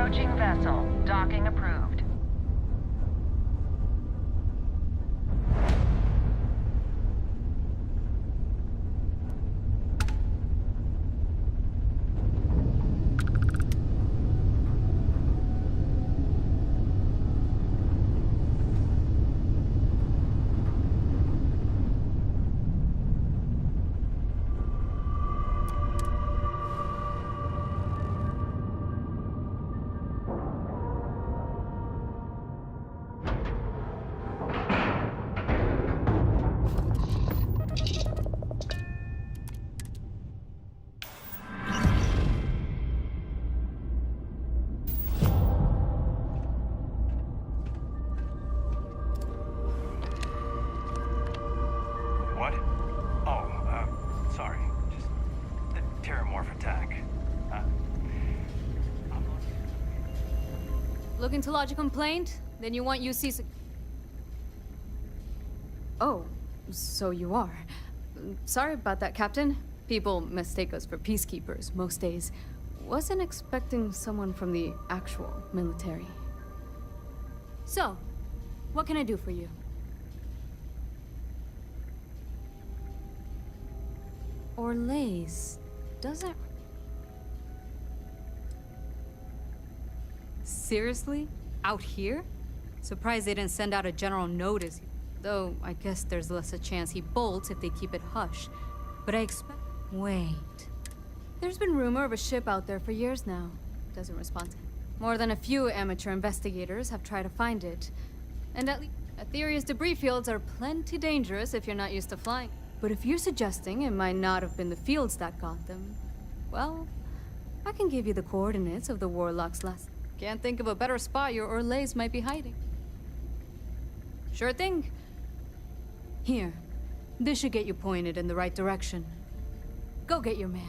Approaching vessel. Docking approved. What? Oh, sorry. Just a terramorph attack. Looking to lodge a complaint? Then you want UC Oh, so you are. Sorry about that, Captain. People mistake us for peacekeepers most days. Wasn't expecting someone from the actual military. So, what can I do for you? Orlais doesn't... Seriously? Out here? Surprised they didn't send out a general notice. Though, I guess there's less a chance he bolts if they keep it hush. But I expect... Wait. There's been rumor of a ship out there for years now. Doesn't respond to him. More than a few amateur investigators have tried to find it. And at least... Aetheria's debris fields are plenty dangerous if you're not used to flying. But if you're suggesting it might not have been the fields that got them, well, I can give you the coordinates of the Warlock's last... Can't think of a better spot your Orlais might be hiding. Sure thing. Here. This should get you pointed in the right direction. Go get your man.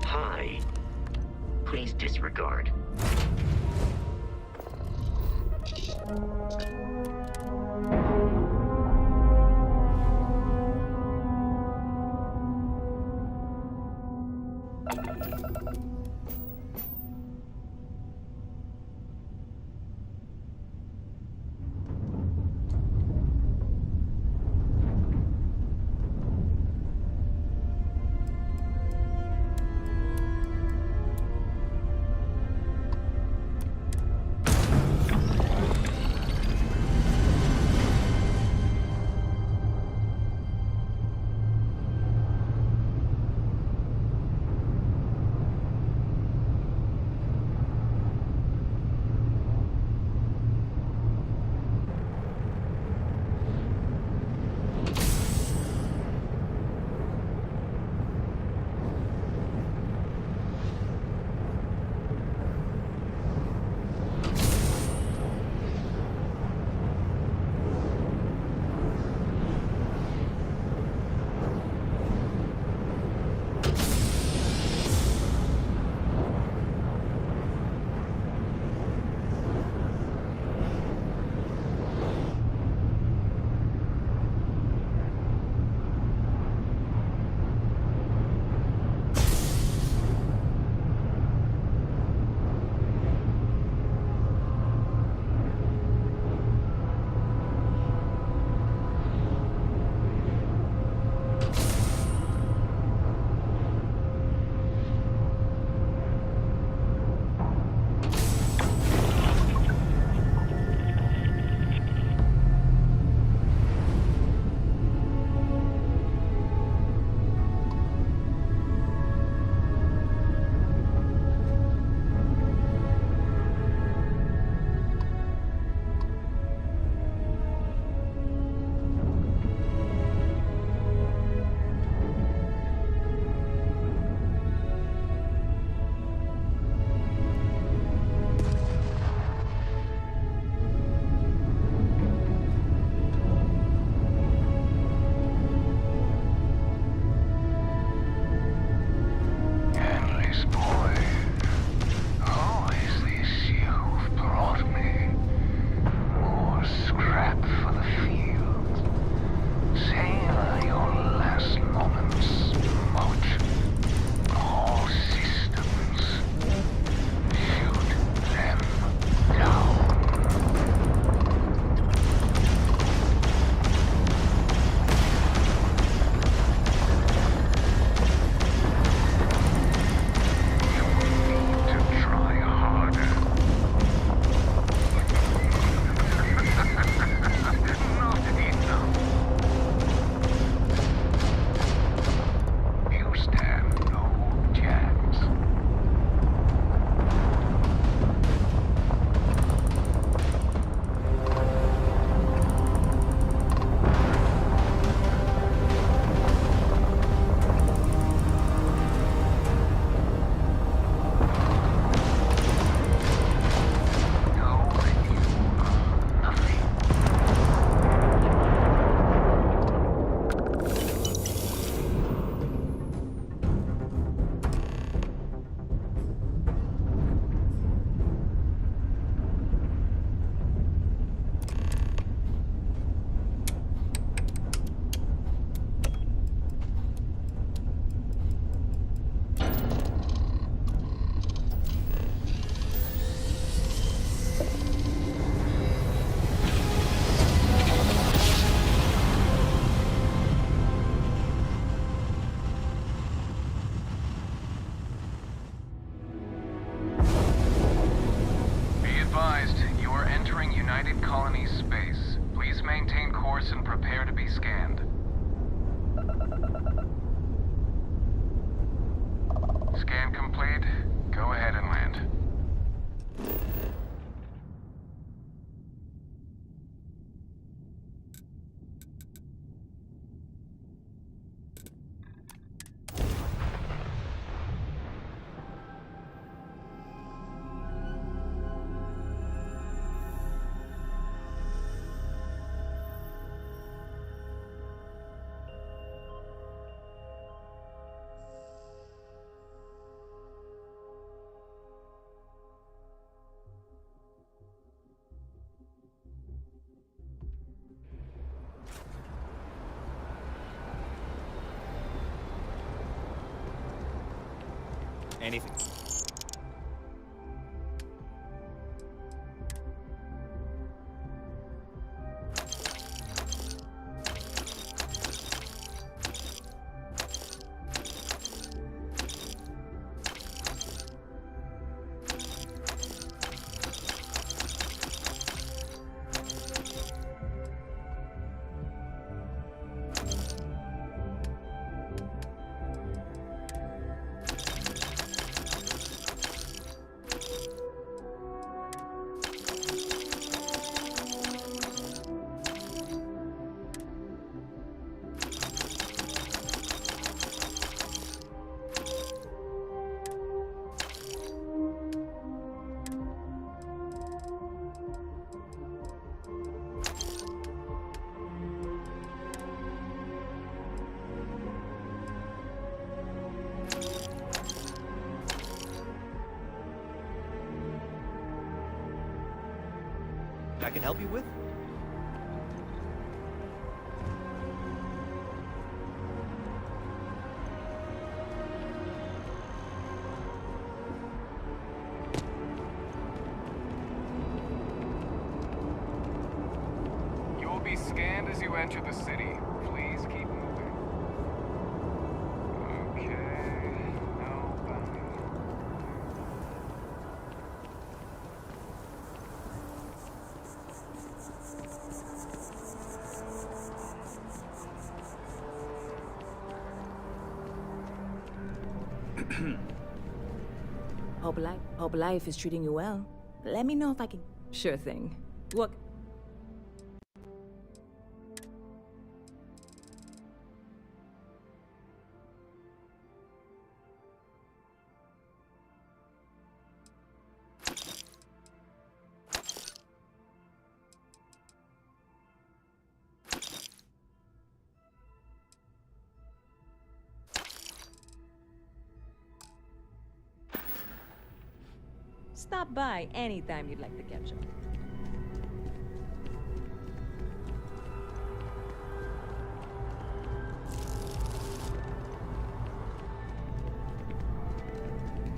Hi. Please disregard. colony space. Please maintain course and prepare to be scanned. Scan complete. Go ahead and land. Anything. I can help you with? You will be scanned as you enter the city. Please keep moving. Okay. No bounty. Hope life is treating you well. Let me know if I can. Sure thing. What? Stop by anytime you'd like to catch up.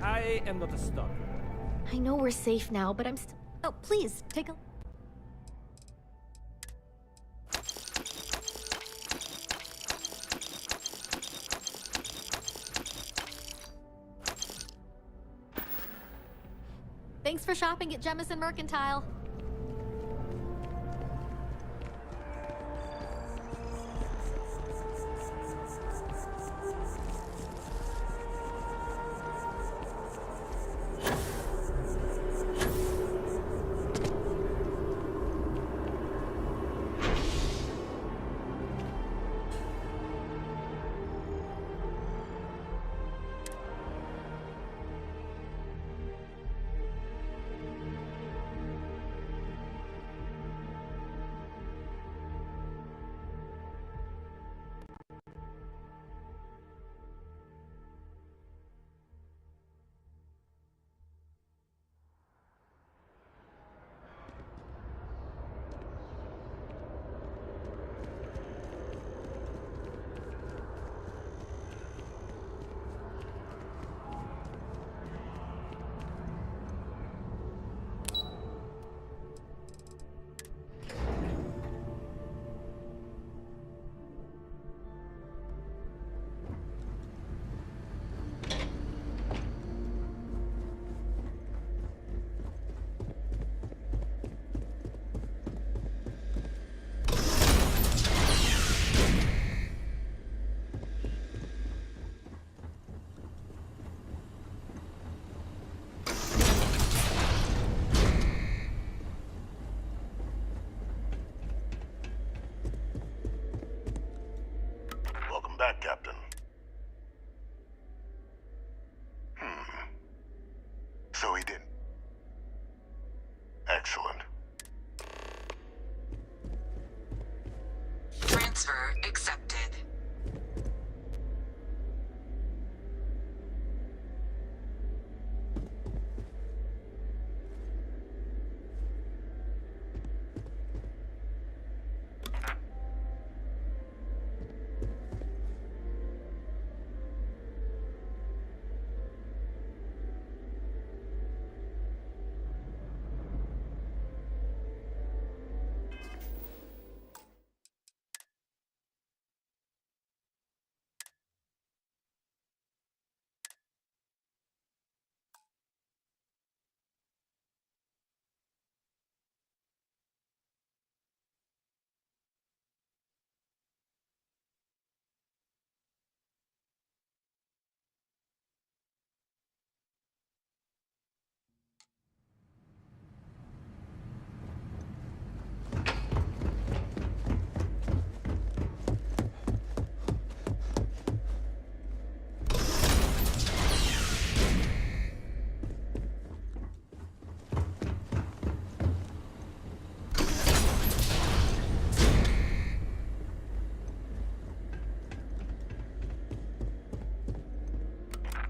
I am not a stalker. I know we're safe now, but I'm still... Oh, please, take a... Thanks for shopping at Jemison Mercantile. Welcome back, Captain. So he didn't. Excellent. Transfer accepted.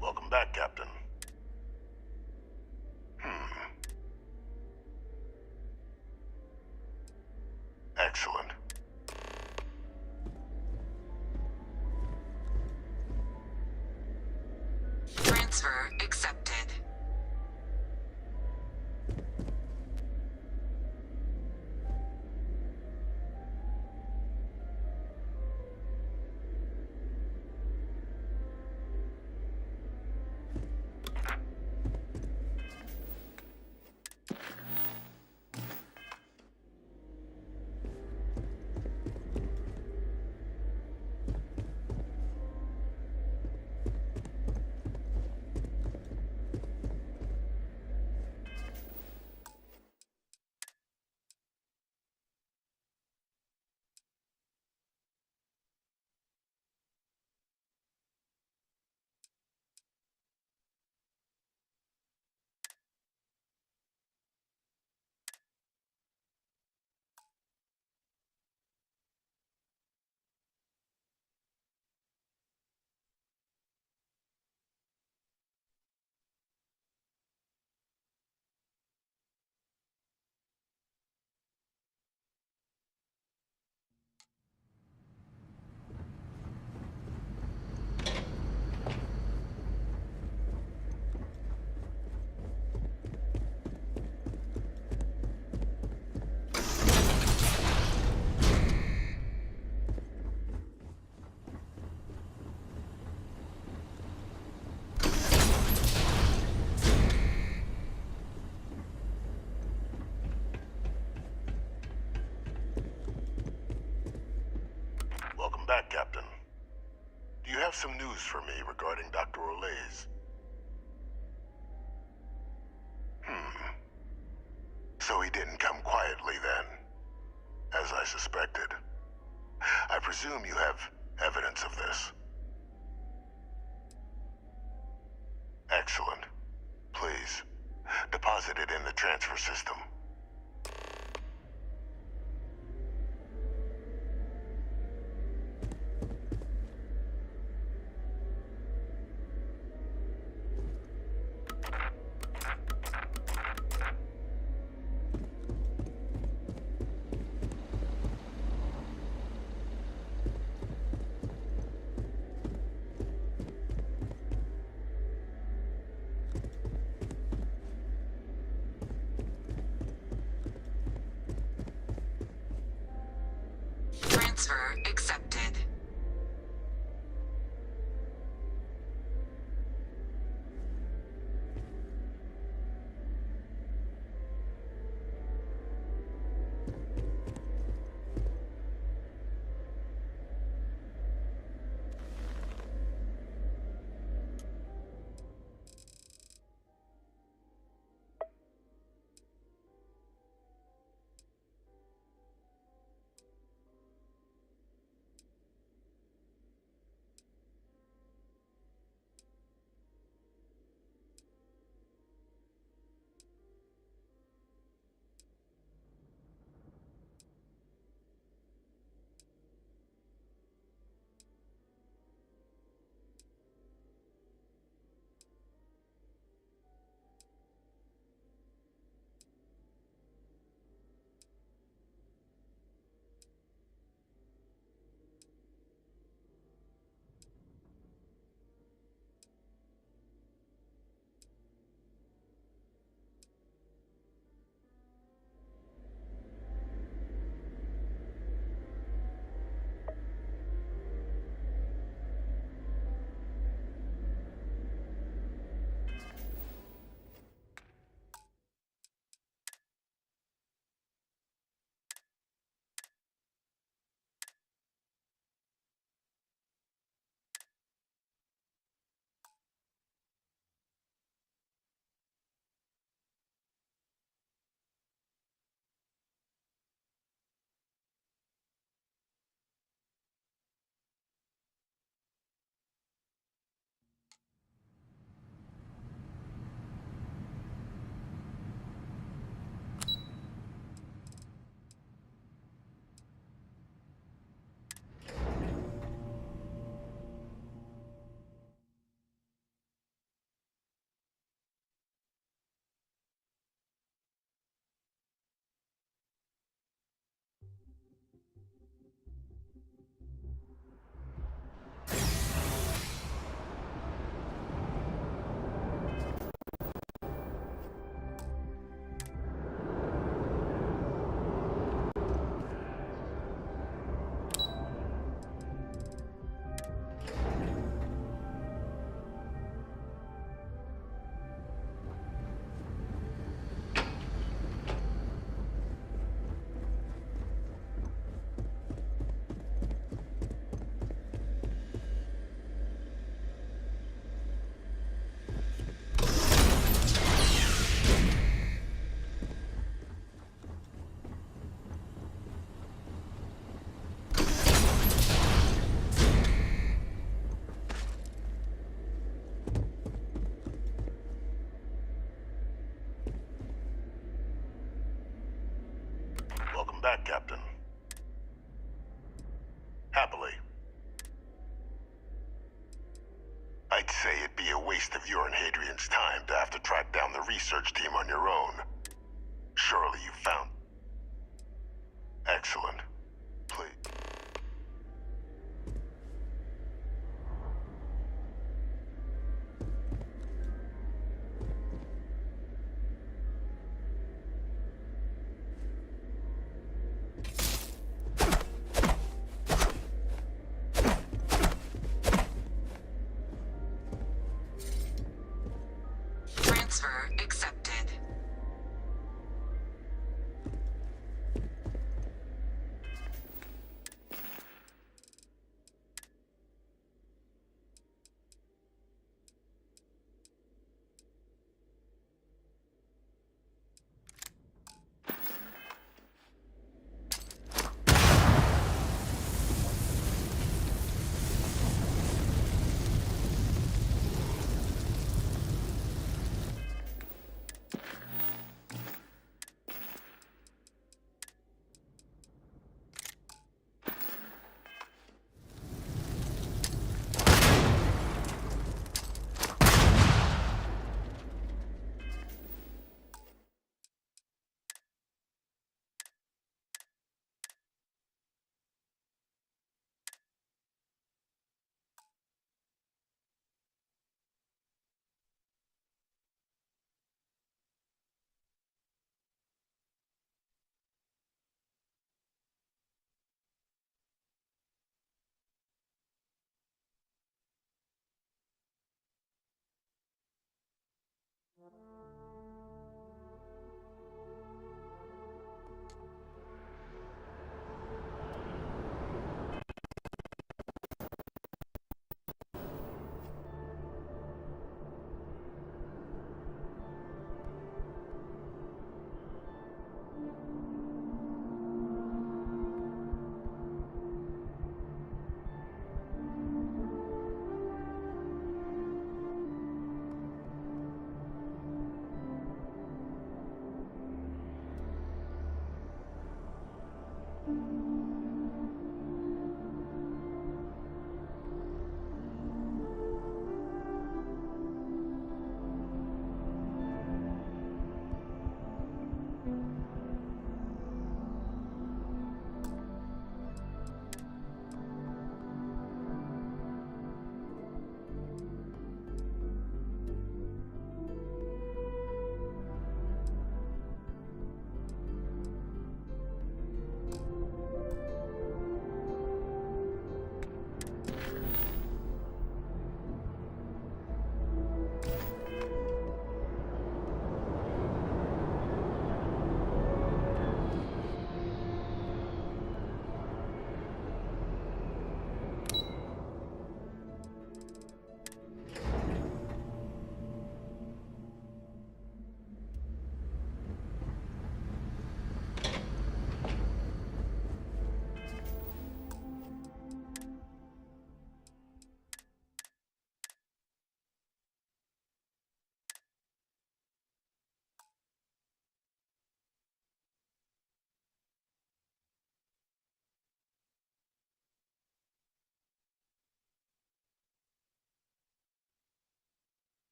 Welcome back, Captain. Excellent. Transfer accepted. Welcome back, Captain. Do you have some news for me regarding Dr. Olays? So he didn't come quietly then, as I suspected. I presume you have evidence of this. Excellent. Please, deposit it in the transfer system. Transfer accepted. Captain. Happily. I'd say it'd be a waste of your and Hadrian's time to have to track down the research team on your own. Surely you found... Excellent. Please. Transfer accepted.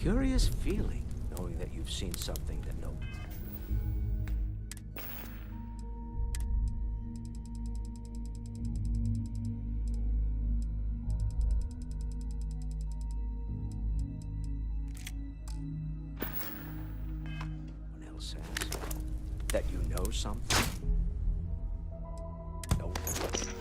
curious feeling knowing that you've seen something that no. one else has. That you know something. No one.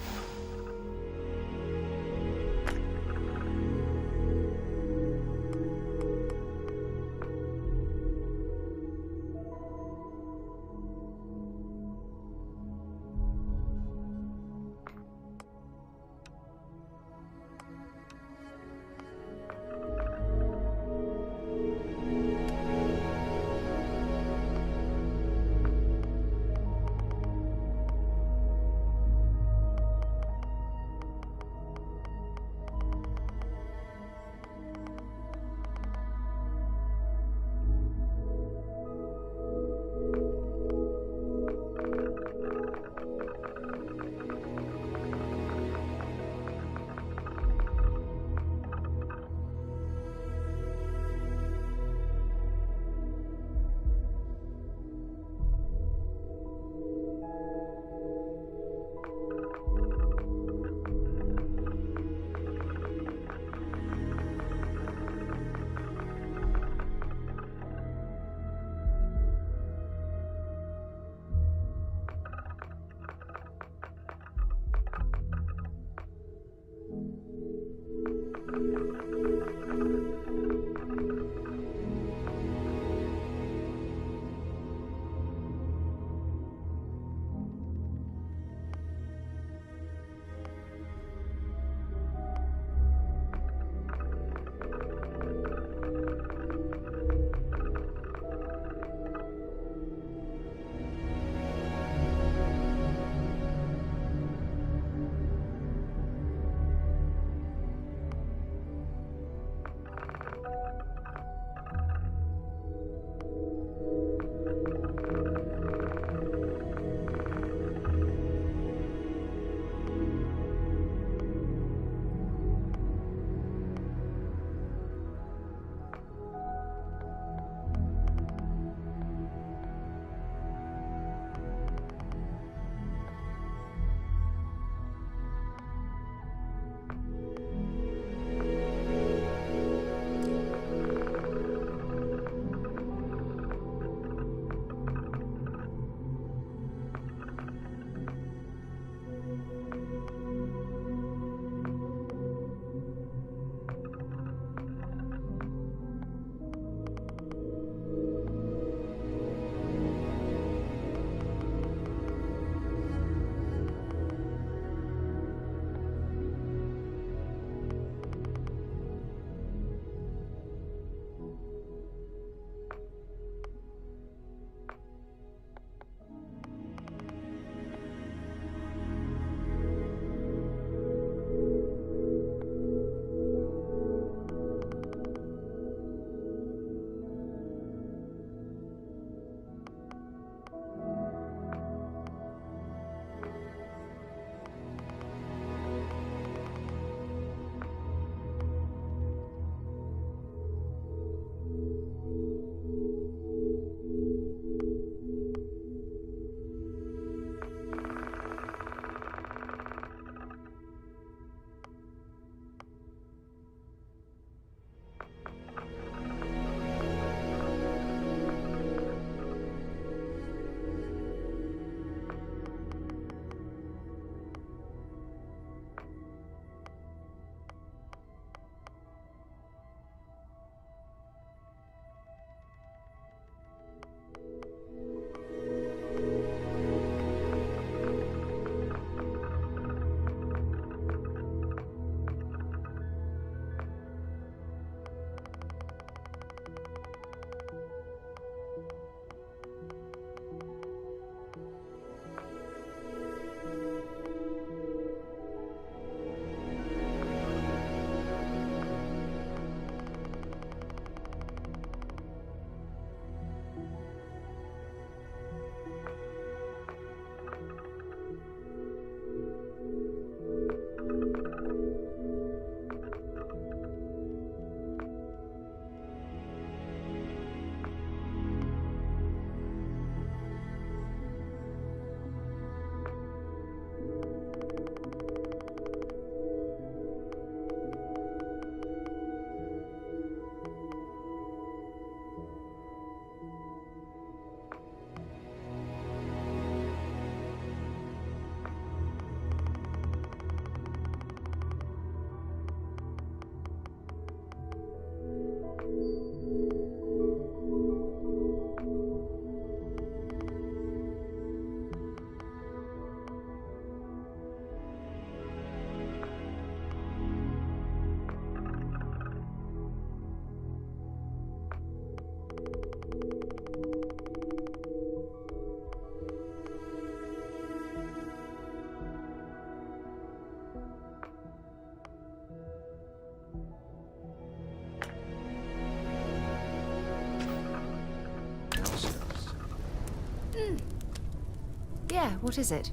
Yeah, what is it?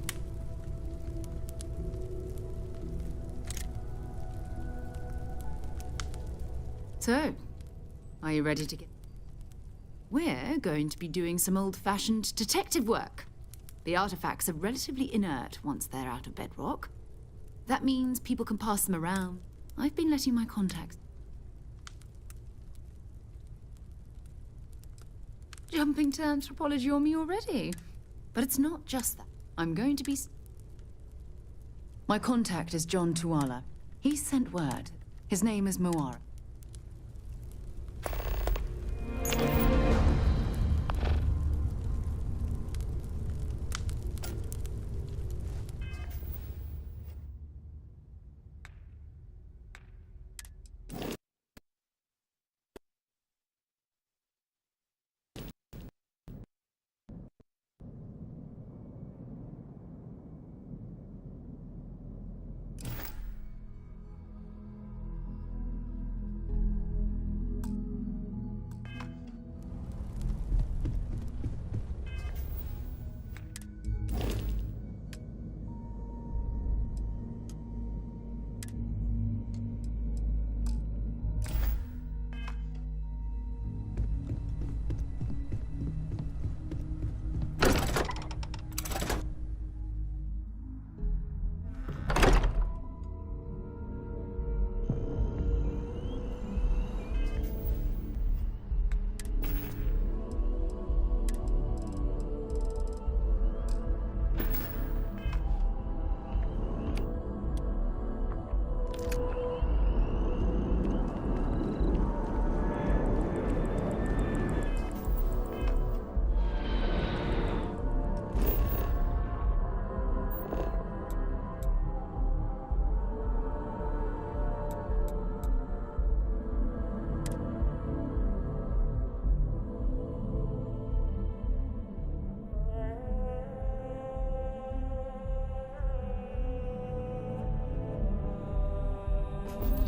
So, are you ready to get... We're going to be doing some old-fashioned detective work. The artifacts are relatively inert once they're out of bedrock. That means people can pass them around. I've been letting my contacts... Jumping to anthropology on me already. But it's not just that. I'm going to be... My contact is John Tuala. He sent word. His name is Moara.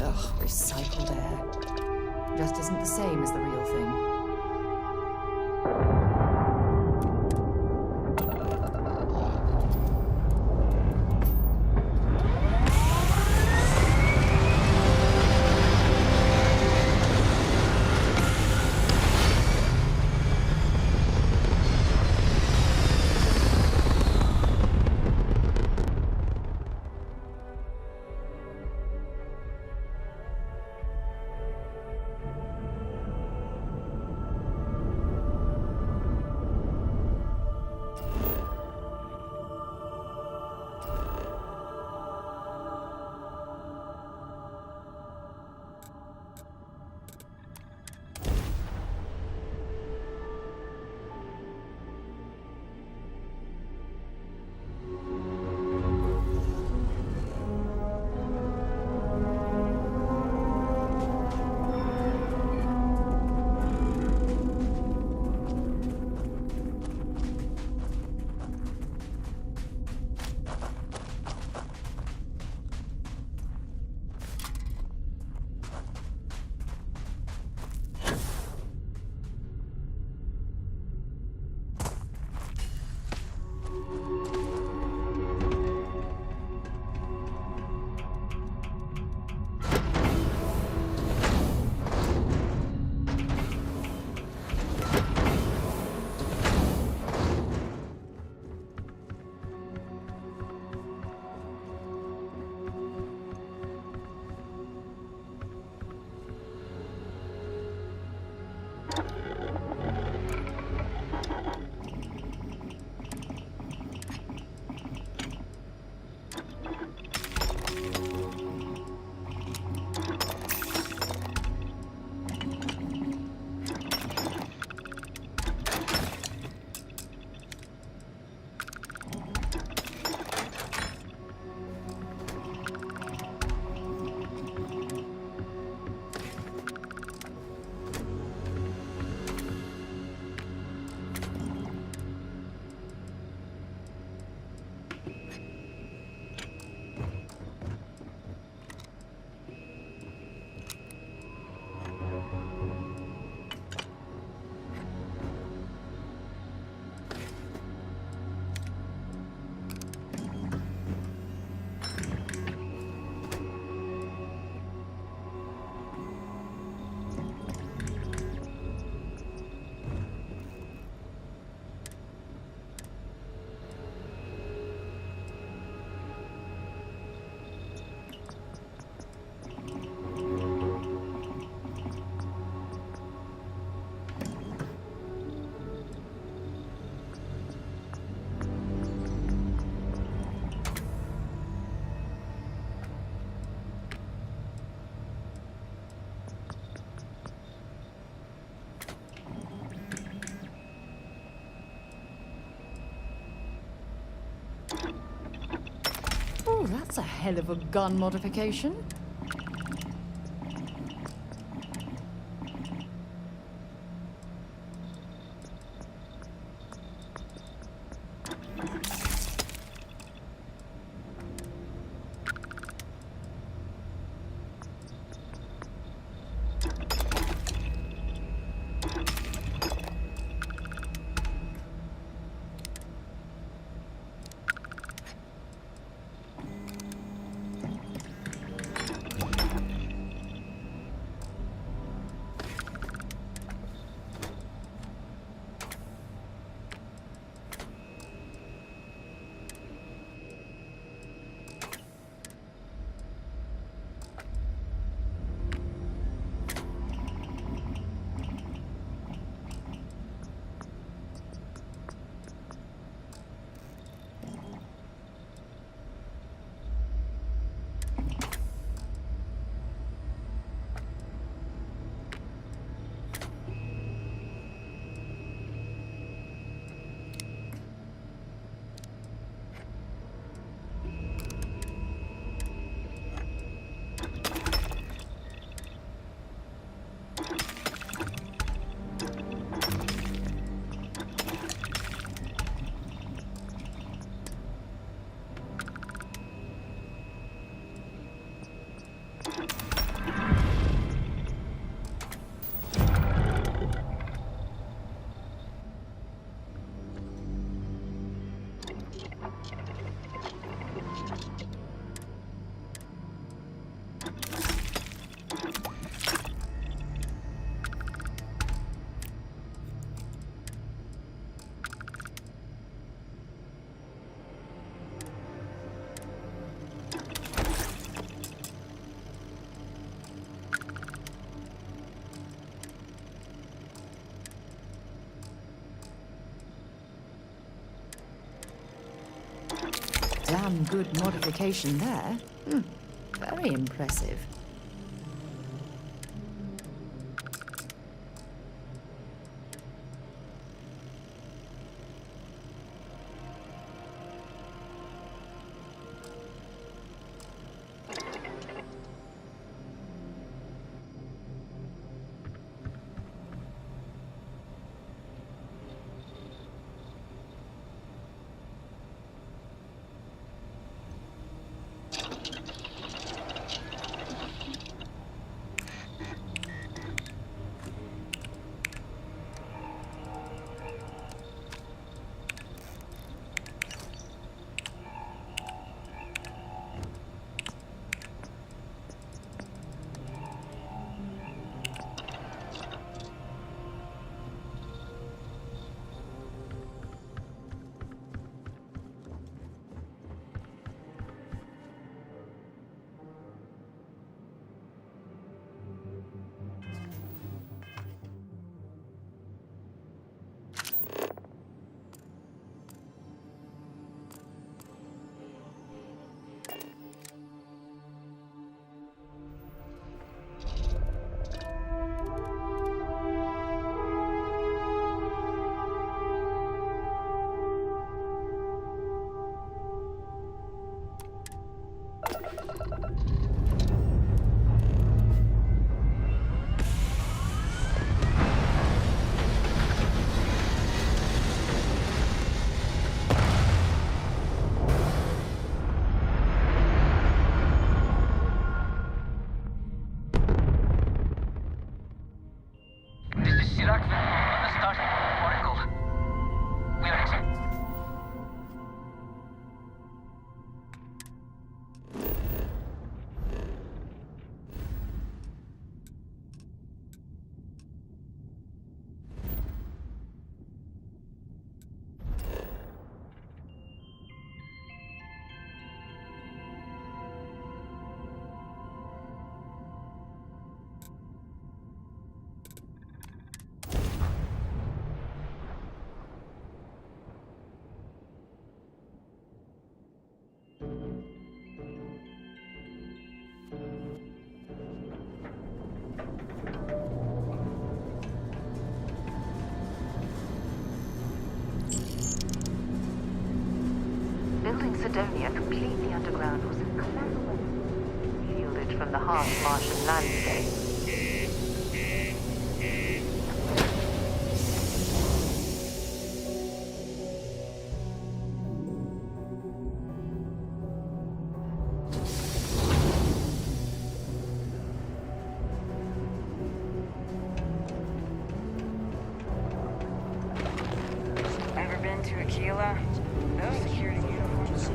Ugh, recycled air. Just isn't the same as the real thing. That's a hell of a gun modification. Damn good modification there. Very impressive. Macedonia completely underground was a clever way shielded from the harsh Martian landscape. Ever been to Aquila? Those security uniforms.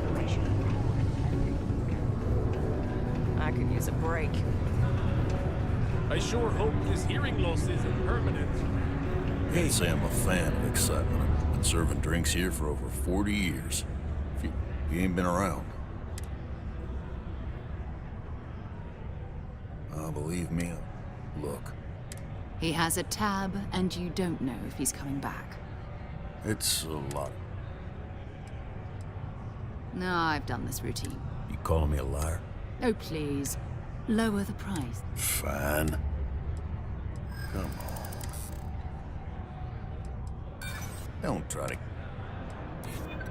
I could use a break. I sure hope this hearing loss isn't permanent. Can't say I'm a fan of excitement. I've been serving drinks here for over 40 years. If you ain't been around. Believe me, look. He has a tab, and you don't know if he's coming back. It's a lot. No, I've done this routine. You calling me a liar? Oh, please. Lower the price. Fine. Come on. Don't try to...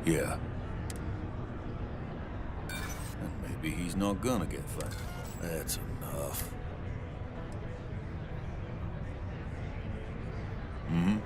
Yeah. And maybe he's not gonna get fired. That's enough. Hmm?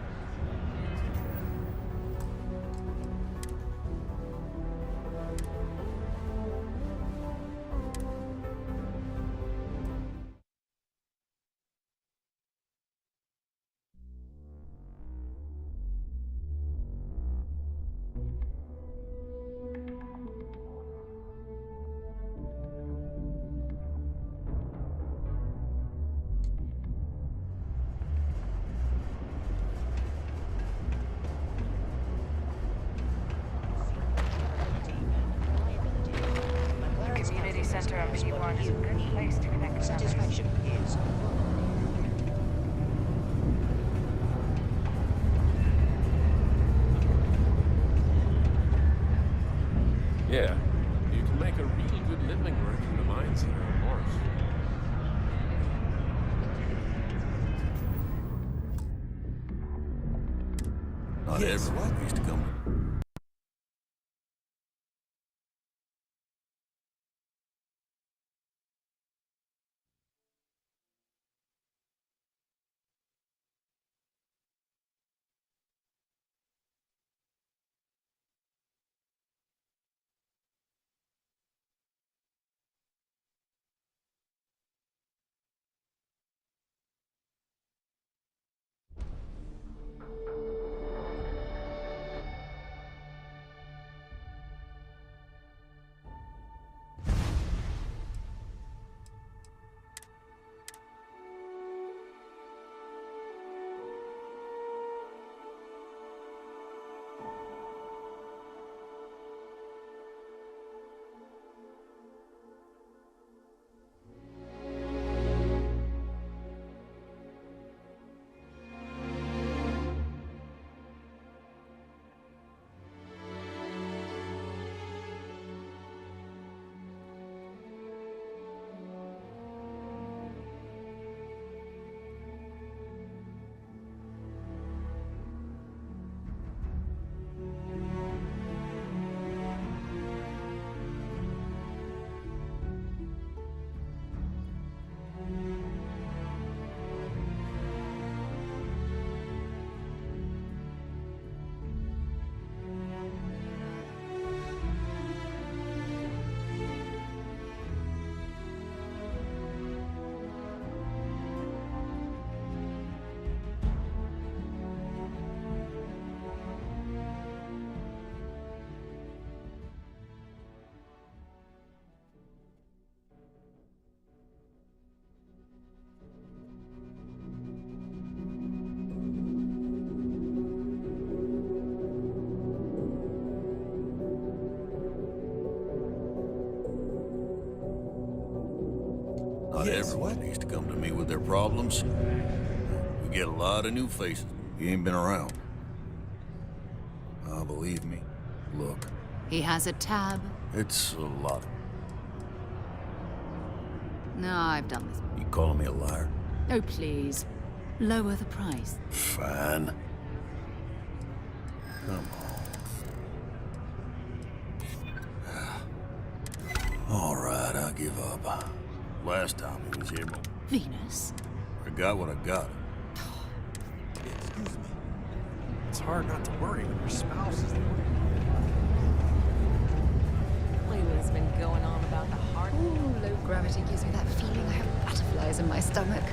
Community center on P1 is a good place to connect with satisfaction is. Yeah, you can make a real good living working the mines here on Mars. Not everyone needs to come. Not everyone needs to come to me with their problems. We get a lot of new faces. You ain't been around. Believe me, look. He has a tab. It's a lot. No, I've done this. You calling me a liar? Oh, please. Lower the price. Fine. Come on. up. Last time he was here, Venus? I got what I got. Excuse me. It's hard not to worry when your spouse is the one. Lately's been going on about the heart. Ooh, low gravity gives me that feeling I have butterflies in my stomach.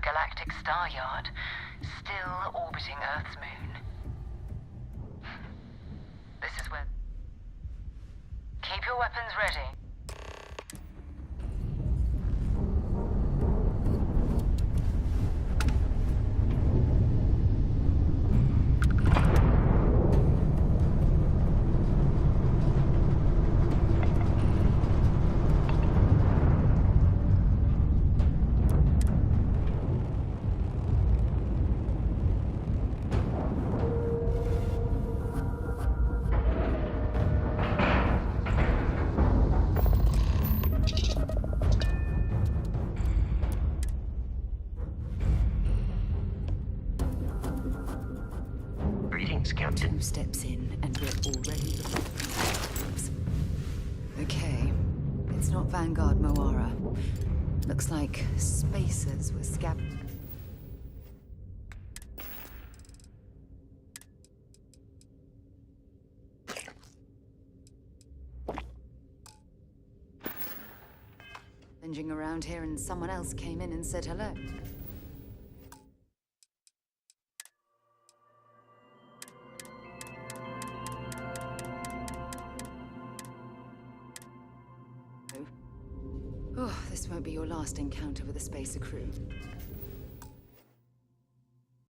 Galactic Star Yard, still orbiting Earth's moon. This is where... Keep your weapons ready. Two steps in, and we're already okay. It's not Vanguard Moara. Looks like spacers were scavenging around here, and someone else came in and said hello. Oh, this won't be your last encounter with a spacer crew.